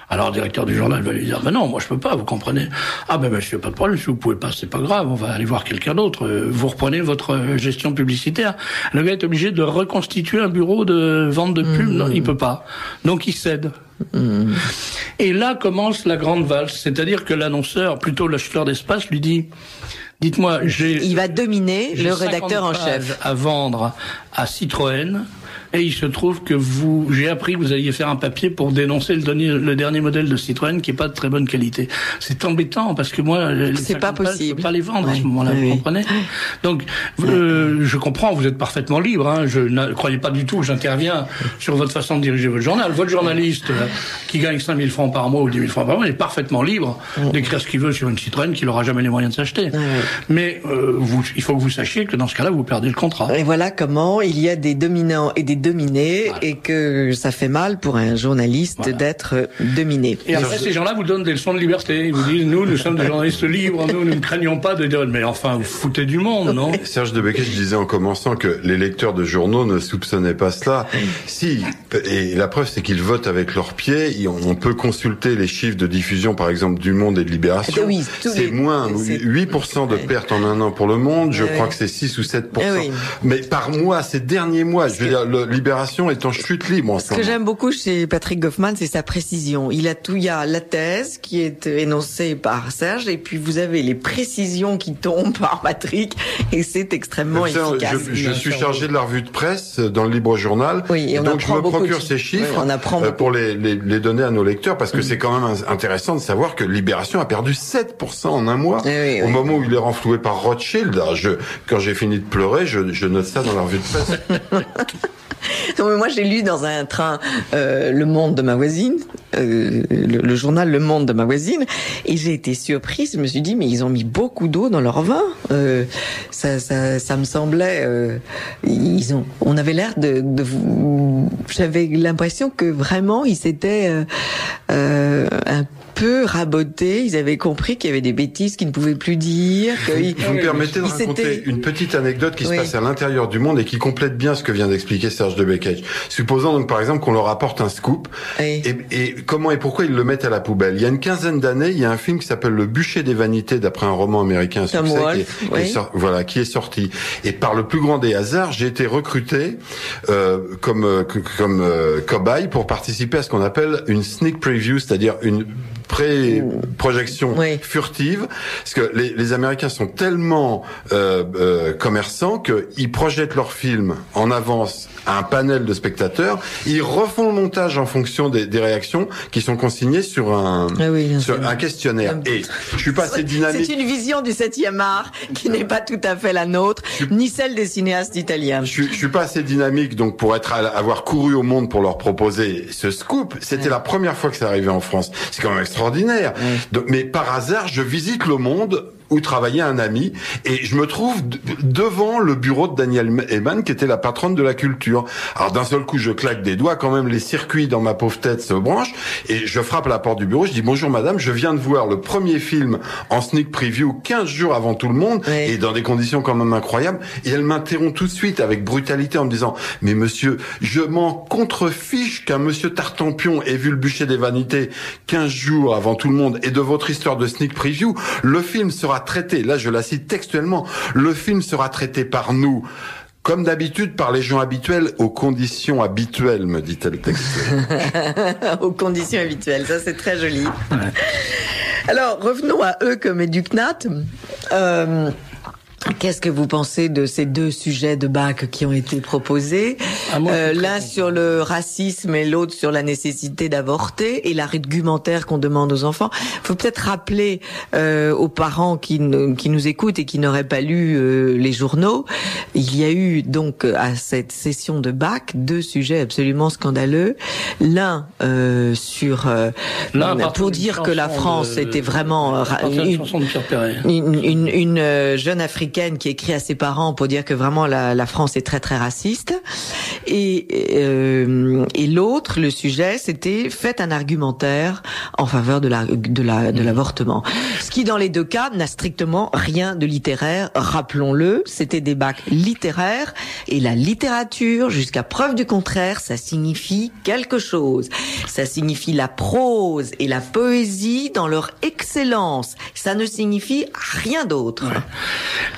S2: Alors, le directeur du journal va lui dire, non, moi, je peux pas, vous comprenez. Ah, monsieur, pas de problème, si vous pouvez pas, c'est pas grave, on va aller voir quelqu'un d'autre. Vous reprenez votre gestion publicitaire. Le gars est obligé de reconstituer un bureau de vente de pub. Non, il peut pas. Donc, il cède. Et là commence la grande valse. C'est-à-dire que l'annonceur, plutôt l'acheteur d'espace, lui dit, dites-moi,
S1: il va dominer le rédacteur en chef.
S2: À vendre à Citroën. Et il se trouve que j'ai appris que vous alliez faire un papier pour dénoncer le dernier modèle de Citroën qui est pas de très bonne qualité. C'est embêtant parce que moi,
S1: c'est pas possible.
S2: Je peux pas les vendre à ce moment-là, vous comprenez? Donc, je comprends, vous êtes parfaitement libre, hein. Je ne croyais pas du tout que j'interviens sur votre façon de diriger votre journal. Votre journaliste, qui gagne 5 000 francs par mois ou 10 000 francs par mois, est parfaitement libre d'écrire ce qu'il veut sur une Citroën qu'il n'aura jamais les moyens de s'acheter. Mais, il faut que vous sachiez que dans ce cas-là, vous perdez le contrat.
S1: Et voilà comment il y a des dominants et des dominés, voilà. Et que ça fait mal pour un journaliste d'être dominé.
S2: Et après, ces gens-là vous donnent des leçons de liberté. Ils vous disent, nous sommes des journalistes libres, nous ne craignons pas de dire, mais enfin, vous foutez du monde, non?
S3: Serge Debecquet, je disais en commençant que les lecteurs de journaux ne soupçonnaient pas cela. Si, et la preuve, c'est qu'ils votent avec leurs pieds. On peut consulter les chiffres de diffusion, par exemple, du Monde et de Libération.
S1: Oui,
S3: c'est moins 8% de pertes en un an pour le Monde. Je crois que c'est 6 ou 7%. Mais par mois, ces derniers mois, je veux dire, Libération est en chute libre.
S1: Ce que j'aime beaucoup chez Patrick Goffman, c'est sa précision. Il y a la thèse qui est énoncée par Serge, et puis vous avez les précisions qui tombent par Patrick, et c'est extrêmement efficace.
S3: Je suis chargé de la revue de presse dans le Libre Journal, et donc je me procure ces chiffres pour les donner à nos lecteurs, parce que c'est quand même intéressant de savoir que Libération a perdu 7% en un mois, au moment où il est renfloué par Rothschild. Alors quand j'ai fini de pleurer, je note ça dans la revue de presse.
S1: Non, mais moi j'ai lu dans un train Le Monde de ma voisine, le journal Le Monde de ma voisine, et j'ai été surprise. Je me suis dit, mais ils ont mis beaucoup d'eau dans leur vin. Ça me semblait, on avait l'air j'avais l'impression que vraiment ils s'étaient un peu rabotés. Ils avaient compris qu'il y avait des bêtises qu'ils ne pouvaient plus dire.
S3: Vous me permettez de raconter une petite anecdote qui se passe à l'intérieur du Monde et qui complète bien ce que vient d'expliquer Serge Debecquet. Supposons donc par exemple qu'on leur apporte un scoop, et comment et pourquoi ils le mettent à la poubelle. Il y a une quinzaine d'années, il y a un film qui s'appelle Le Bûcher des Vanités, d'après un roman américain qui est sorti. Et par le plus grand des hasards, j'ai été recruté comme cobaye pour participer à ce qu'on appelle une sneak preview, c'est-à-dire une pré-projection furtive, parce que les Américains sont tellement commerçants qu'ils projettent leurs films en avance à un panel de spectateurs, ils refont le montage en fonction des réactions qui sont consignées sur un questionnaire. Et je suis pas assez dynamique.
S1: C'est une vision du 7e art qui n'est pas tout à fait la nôtre, ni celle des cinéastes italiens.
S3: Je suis pas assez dynamique donc pour avoir couru au Monde pour leur proposer ce scoop. C'était la première fois que ça arrivait en France. C'est quand même extraordinaire. Donc, mais par hasard, je visite le Monde où travaillait un ami, et je me trouve devant le bureau de Danielle Eban, qui était la patronne de la culture. Alors d'un seul coup, je claque des doigts, quand même les circuits dans ma pauvre tête se branchent, et je frappe à la porte du bureau, je dis bonjour madame, je viens de voir le premier film en sneak preview 15 jours avant tout le monde, et dans des conditions quand même incroyables, et elle m'interrompt tout de suite avec brutalité en me disant mais monsieur, je m'en contrefiche qu'un monsieur Tartampion ait vu le bûcher des vanités 15 jours avant tout le monde, et de votre histoire de sneak preview, le film sera traité, là je la cite textuellement, le film sera traité par nous, comme d'habitude, par les gens habituels, aux conditions habituelles, me dit-elle textuellement.
S1: Aux conditions habituelles, ça c'est très joli. Ouais. Alors, revenons à eux comme Éducnat. Qu'est-ce que vous pensez de ces deux sujets de bac qui ont été proposés, l'un sur le racisme et l'autre sur la nécessité d'avorter, et l'argumentaire qu'on demande aux enfants? Il faut peut-être rappeler aux parents qui nous écoutent et qui n'auraient pas lu les journaux, il y a eu donc à cette session de bac deux sujets absolument scandaleux. L'un sur pour dire que la France était vraiment une jeune Africaine qui écrit à ses parents pour dire que vraiment la France est très très raciste, et l'autre, le sujet, c'était faites un argumentaire en faveur de l'avortement, ce qui dans les deux cas n'a strictement rien de littéraire. Rappelons-le, c'était des bacs littéraires, et la littérature, jusqu'à preuve du contraire, ça signifie quelque chose. Ça signifie la prose et la poésie dans leur excellence. Ça ne signifie rien d'autre.
S2: Ouais.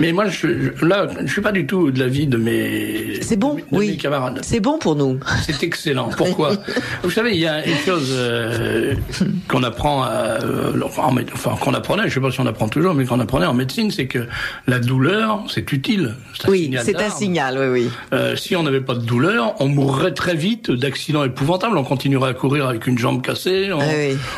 S2: Mais moi, je suis pas du tout de l'avis de mes mes camarades.
S1: C'est bon pour nous.
S2: C'est excellent. Pourquoi? Vous savez, il y a une chose qu'on apprend, qu'on apprenait, je sais pas si on apprend toujours, mais qu'on apprenait en médecine, c'est que la douleur, c'est utile.
S1: C'est un signal, oui.
S2: Si on n'avait pas de douleur, on mourrait très vite d'accidents épouvantables. On continuerait à courir avec une jambe cassée.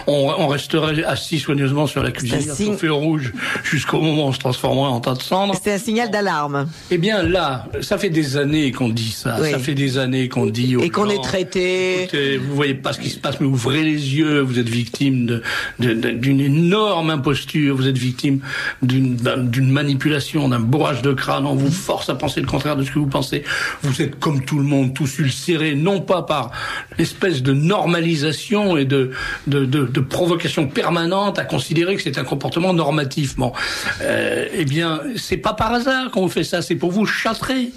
S2: On resterait assis soigneusement sur la cuisine, à chauffer au rouge, jusqu'au moment où on se transformerait en tas de cendres.
S1: C'est un signal d'alarme.
S2: Eh bien là, ça fait des années qu'on dit ça. Ça fait des années qu'on dit aux gens,
S1: qu'on est traité.
S2: Écoutez, vous voyez pas ce qui se passe, mais ouvrez les yeux. Vous êtes victime d'une énorme imposture. Vous êtes victime d'une manipulation, d'un bourrage de crâne. On vous force à penser le contraire de ce que vous pensez. Vous êtes comme tout le monde, tous ulcérés, non pas par l'espèce de normalisation et de provocation permanente à considérer que c'est un comportement normatif. Bon, eh bien, c'est pas par hasard qu'on vous fait ça, c'est pour vous châtrer.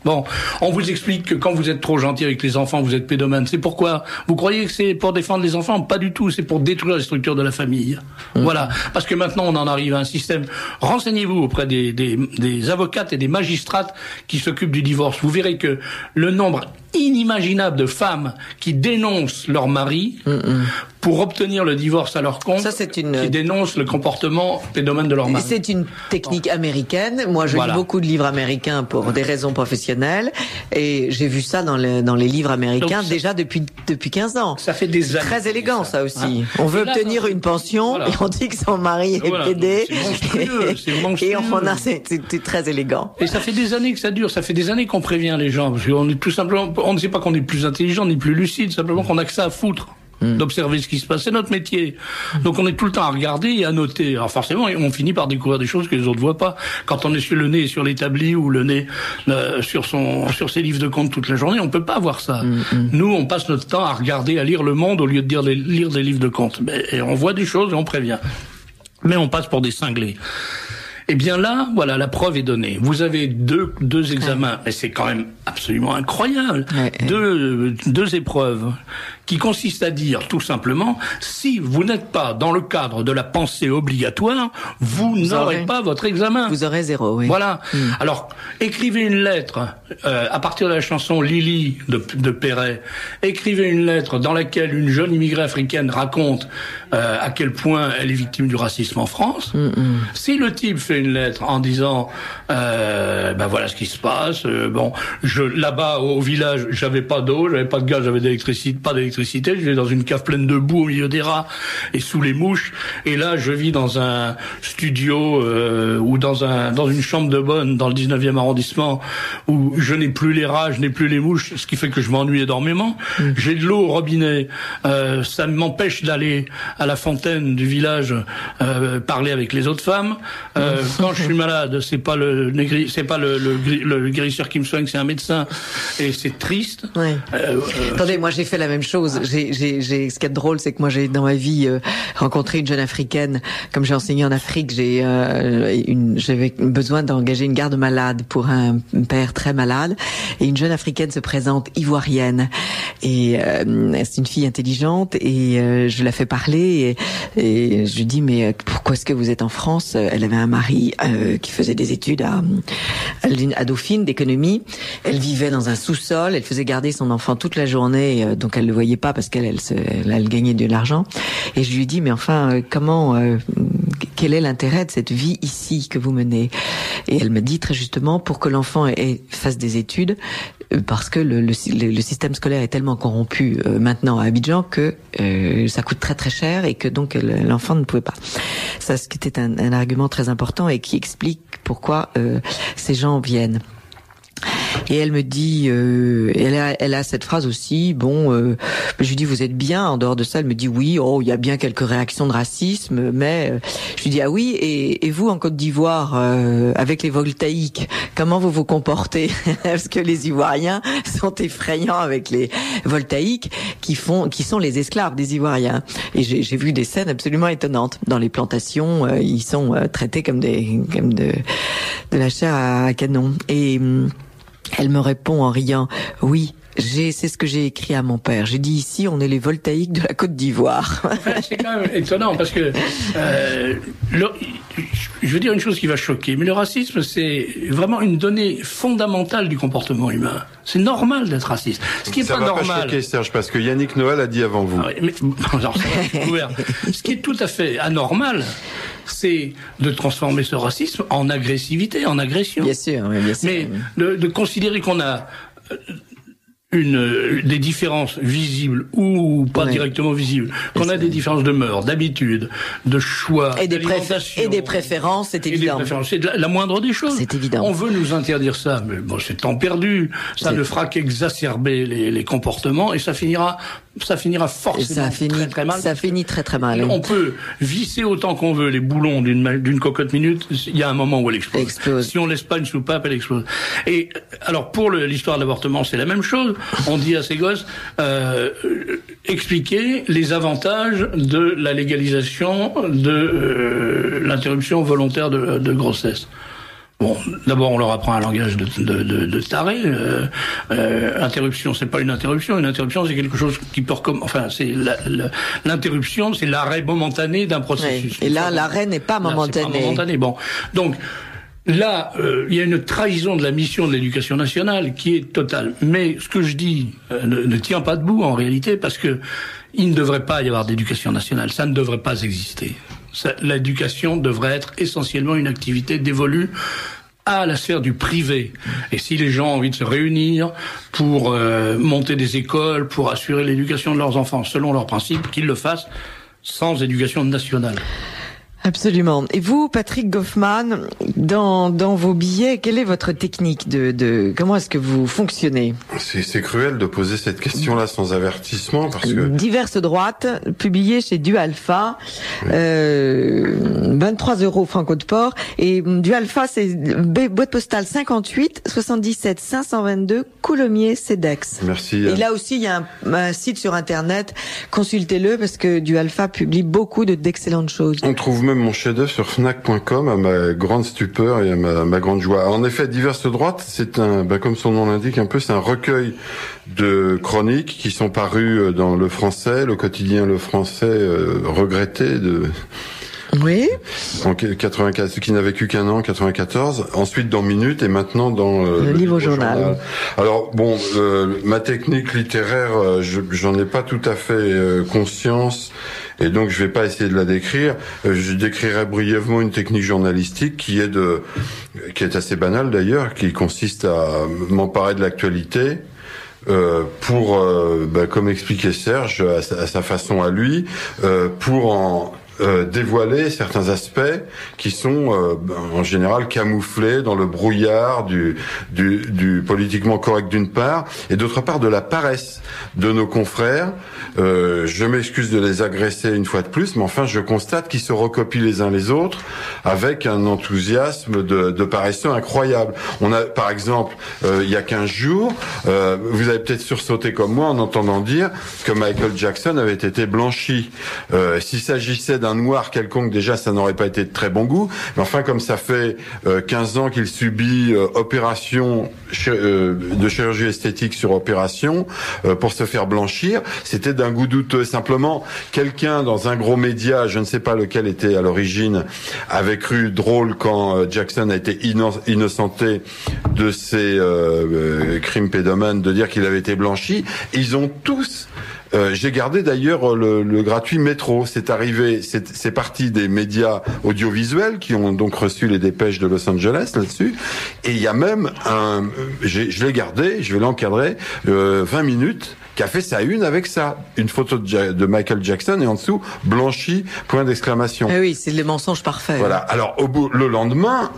S2: Bon, on vous explique que quand vous êtes trop gentil avec les enfants, vous êtes pédomane. C'est pourquoi? Vous croyez que c'est pour défendre les enfants? Pas du tout, c'est pour détruire la structure de la famille. Voilà, parce que maintenant on en arrive à un système. Renseignez-vous auprès des avocates et des magistrates qui s'occupent du divorce. Vous verrez que le nombre inimaginable de femmes qui dénoncent leur mari pour obtenir le divorce à leur compte, qui dénoncent le comportement pédomane de leur mari.
S1: C'est une technique américaine. Moi, je lis beaucoup de livres américains pour des raisons professionnelles, et j'ai vu ça dans les livres américains déjà depuis 15 ans.
S2: Ça fait des années.
S1: Très élégant, ça aussi. On veut obtenir une pension, et on dit que son mari est pédé.
S2: C'est monstrueux.
S1: Et c'est très élégant.
S2: Et ça fait des années que ça dure. Ça fait des années qu'on prévient les gens, parce qu'on est tout simplement, on ne sait pas qu'on est plus intelligent ni plus lucide, simplement qu'on a que ça à foutre d'observer ce qui se passe. C'est notre métier. Donc on est tout le temps à regarder et à noter. Alors forcément, on finit par découvrir des choses que les autres voient pas. Quand on est sur le nez sur l'établi ou le nez sur ses livres de comptes toute la journée, on peut pas voir ça. Nous, on passe notre temps à regarder, à lire Le Monde au lieu de lire des livres de comptes. Et on voit des choses et on prévient. Mais on passe pour des cinglés. Eh bien là, voilà, la preuve est donnée. Vous avez deux examens, et c'est quand même absolument incroyable. Deux épreuves qui consistent à dire tout simplement, si vous n'êtes pas dans le cadre de la pensée obligatoire, vous n'aurez pas votre examen.
S1: Vous aurez 0, oui.
S2: Voilà. Alors, écrivez une lettre à partir de la chanson Lily de Perret. Écrivez une lettre dans laquelle une jeune immigrée africaine raconte à quel point elle est victime du racisme en France. Si le type fait une lettre en disant voilà ce qui se passe, je là-bas au village, j'avais pas d'eau, j'avais pas de gaz, j'avais pas d'électricité. Je vivais dans une cave pleine de boue au milieu des rats et sous les mouches. Et là, je vis dans un studio ou dans une chambre de bonne dans le 19e arrondissement où je n'ai plus les rats, je n'ai plus les mouches, ce qui fait que je m'ennuie énormément. J'ai de l'eau au robinet, ça m'empêche d'aller à la fontaine du village parler avec les autres femmes. Quand je suis malade, c'est pas le guérisseur qui me soigne, c'est un médecin, et c'est triste.
S1: Ouais. Attendez, moi j'ai fait la même chose. Ce qui est drôle, c'est que moi j'ai dans ma vie rencontré une jeune africaine. Comme j'ai enseigné en Afrique, j'avais besoin d'engager une garde malade pour un père très malade, et une jeune africaine se présente, ivoirienne, et c'est une fille intelligente, et je la fais parler, et je lui dis mais pourquoi est-ce que vous êtes en France? Elle avait un mari qui faisait des études à Dauphine d'économie. Elle vivait dans un sous-sol, elle faisait garder son enfant toute la journée, donc elle le voyait pas parce qu'elle gagnait de l'argent. Et je lui dis mais enfin quel est l'intérêt de cette vie ici que vous menez? Et elle me dit très justement pour que l'enfant fasse des études, parce que le système scolaire est tellement corrompu maintenant à Abidjan que ça coûte très très cher, et que donc l'enfant ne pouvait pas. Ça, ce qui était un argument très important et qui explique pourquoi ces gens viennent. Et elle me dit, elle a cette phrase aussi. Je lui dis vous êtes bien. En dehors de ça, elle me dit oui. Il y a bien quelques réactions de racisme, mais je lui dis ah oui. Et vous en Côte d'Ivoire, avec les voltaïques, comment vous vous comportez? Parce que les Ivoiriens sont effrayants avec les voltaïques qui sont les esclaves des Ivoiriens. Et j'ai vu des scènes absolument étonnantes dans les plantations. Ils sont traités comme de la chair à canon. Et elle me répond en riant, oui, c'est ce que j'ai écrit à mon père. J'ai dit ici, on est les voltaïques de la Côte d'Ivoire.
S2: C'est quand même étonnant parce que je veux dire une chose qui va choquer, mais le racisme, c'est vraiment une donnée fondamentale du comportement humain. C'est normal d'être raciste. Ce qui est pas normal. Ça va pas
S3: choquer, Serge, parce que Yannick Noël a dit avant vous.
S2: Ce qui est tout à fait anormal, c'est de transformer ce racisme en agressivité, en agression.
S1: Bien sûr, oui, bien sûr.
S2: Mais de considérer qu'on a des différences visibles ou pas directement visibles, qu'on a des différences de mœurs, d'habitudes, de choix, d'alimentation,
S1: et des préférences, c'est évident.
S2: C'est la moindre des choses.
S1: C'est évident.
S2: On veut nous interdire ça, mais bon, c'est temps perdu. Ça ne fera qu'exacerber les comportements, et ça finira forcément très mal. Ça finit très très mal. On peut visser autant qu'on veut les boulons d'une cocotte minute, il y a un moment où elle explose. Si on laisse pas une soupape, elle explose. Et alors pour l'histoire de l'avortement, c'est la même chose. On dit à ces gosses expliquer les avantages de la légalisation de l'interruption volontaire de grossesse. Bon, d'abord on leur apprend un langage de taré. Interruption, c'est pas une interruption. Une interruption, c'est quelque chose qui peut c'est l'interruption, c'est l'arrêt momentané d'un processus.
S1: Et là, l'arrêt n'est pas momentané.
S2: C'est pas momentané. Bon, donc là, il y a une trahison de la mission de l'éducation nationale qui est totale. Mais ce que je dis ne tient pas debout en réalité, parce que il ne devrait pas y avoir d'éducation nationale. Ça ne devrait pas exister. L'éducation devrait être essentiellement une activité dévolue à la sphère du privé. Et si les gens ont envie de se réunir pour monter des écoles, pour assurer l'éducation de leurs enfants selon leurs principes, qu'ils le fassent sans éducation nationale.
S1: Absolument. Et vous, Patrick Goffman, dans vos billets, quelle est votre technique comment est-ce que vous fonctionnez?
S3: C'est cruel de poser cette question-là sans avertissement, parce que...
S1: Diverses droites, publié chez Du Alpha, 23 € Franco de Port, et Du Alpha, c'est boîte postale 58 77 522 Coulommiers, Cedex.
S3: Merci.
S1: Et là aussi, il y a un site sur Internet, consultez-le, parce que Du Alpha publie beaucoup d'excellentes choses.
S3: On trouve même mon chef-d'œuvre sur Fnac.com, à ma grande stupeur et à ma grande joie. En effet, Diverses droites, c'est comme son nom l'indique un peu, c'est un recueil de chroniques qui sont parues dans Le Français, le quotidien Le Français, regretté
S1: Oui.
S3: En 94, qui n'a vécu qu'un an, 94. Ensuite dans Minute et maintenant dans
S1: le livre journal.
S3: Alors bon, ma technique littéraire, j'en ai pas tout à fait conscience. Et donc, je vais pas essayer de la décrire. Je décrirai brièvement une technique journalistique qui est assez banale d'ailleurs, qui consiste à m'emparer de l'actualité pour, comme expliquait Serge, à sa façon à lui, pour en dévoiler certains aspects qui sont en général camouflés dans le brouillard du politiquement correct d'une part, et d'autre part de la paresse de nos confrères. Je m'excuse de les agresser une fois de plus, mais enfin je constate qu'ils se recopient les uns les autres avec un enthousiasme de paresseux incroyable. On a par exemple il y a 15 jours, vous avez peut-être sursauté comme moi en entendant dire que Michael Jackson avait été blanchi. S'il s'agissait d'un noir quelconque, déjà ça n'aurait pas été de très bon goût, mais enfin comme ça fait 15 ans qu'il subit opération de chirurgie esthétique sur opération pour se faire blanchir, c'était d'un goût douteux. Simplement, quelqu'un dans un gros média, je ne sais pas lequel était à l'origine, avait cru drôle quand Jackson a été innocenté de ses crimes pédomanes de dire qu'il avait été blanchi. Ils ont tous j'ai gardé d'ailleurs le gratuit métro. C'est arrivé, c'est parti des médias audiovisuels qui ont donc reçu les dépêches de Los Angeles là-dessus. Et il y a même je l'ai gardé, je vais l'encadrer, 20 minutes, qui a fait sa une avec ça. Une photo de Michael Jackson et en dessous, blanchi, point d'exclamation.
S1: Ah oui, c'est le mensonge parfait.
S3: Voilà. Alors, le lendemain,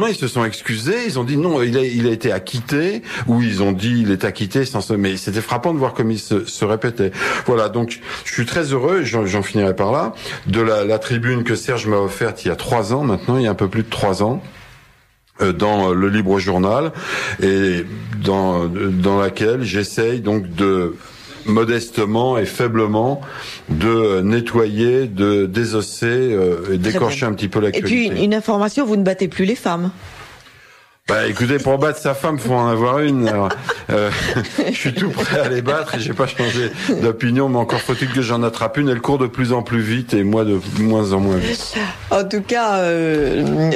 S3: ils se sont excusés, ils ont dit non, il a été acquitté, ou ils ont dit il est acquitté mais c'était frappant de voir comme il se répétait. Voilà. Donc, je suis très heureux, et j'en finirai par là, de la tribune que Serge m'a offerte il y a 3 ans maintenant, il y a un peu plus de 3 ans. Dans le Libre Journal, et dans laquelle j'essaye donc de modestement et faiblement de nettoyer, de désosser et d'écorcher un petit peu l'actualité.
S1: Et puis une information, vous ne battez plus les femmes.
S3: Bah écoutez, pour battre sa femme, faut en avoir une. Alors, je suis tout prêt à les battre et j'ai pas changé d'opinion, mais encore faut-il que j'en attrape une. Elle court de plus en plus vite et moi de moins en moins vite.
S1: En tout cas,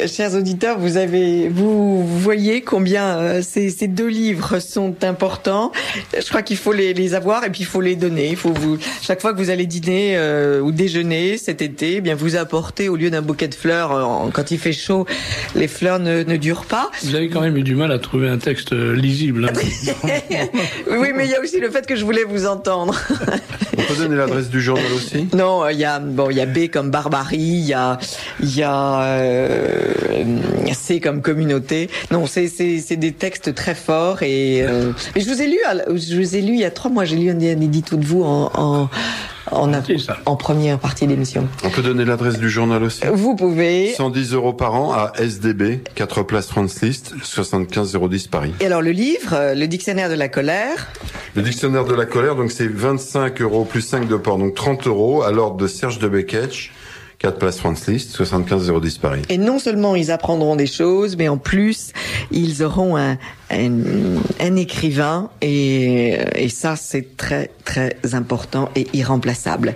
S1: chers auditeurs, vous voyez combien ces 2 livres sont importants. Je crois qu'il faut les avoir et puis il faut les donner. Il faut chaque fois que vous allez dîner ou déjeuner cet été, eh bien vous apportez au lieu d'un bouquet de fleurs. Quand il fait chaud, les fleurs ne durent pas.
S2: Vous avez quand même eu du mal à trouver un texte lisible.
S1: Oui, mais il y a aussi le fait que je voulais vous entendre.
S3: On peut donner l'adresse du journal aussi ?
S1: Non, il y a B comme barbarie, il y a C comme communauté. Non, c'est des textes très forts et mais je vous ai lu il y a 3 mois. J'ai lu un édito de vous en première partie d'émission.
S3: On peut donner l'adresse du journal aussi.
S1: Vous pouvez.
S3: 110 € par an à SDB, 4 place France List, 75 010 Paris.
S1: Et alors le livre, le dictionnaire de la colère.
S3: Le dictionnaire de la colère, donc c'est 25 € plus 5 de port, donc 30 € à l'ordre de Serge de Beketch. 4 place France List, 75 010 Paris.
S1: Et non seulement ils apprendront des choses, mais en plus, ils auront un écrivain et ça, c'est très, très important et irremplaçable.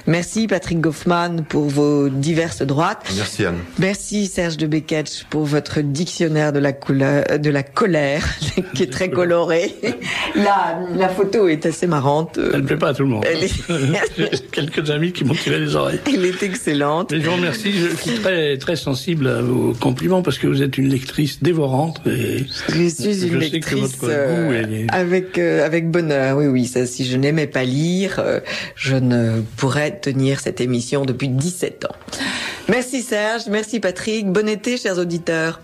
S1: Merci Patrick Goffman pour vos diverses droites.
S3: Merci Anne.
S1: Merci Serge de Beketch pour votre dictionnaire de la colère, qui est très coloré. La photo est assez marrante.
S2: Elle ne plaît pas à tout le monde. J'ai quelques amis qui m'ont tiré les oreilles.
S1: Elle est excellente.
S2: Mais je vous remercie. Je suis très, très sensible à vos compliments parce que vous êtes une lectrice dévorante. Et
S1: je suis une lectrice avec bonheur. Oui, ça, si je n'aimais pas lire, je ne pourrais tenir cette émission depuis 17 ans. Merci Serge, merci Patrick. Bon été, chers auditeurs.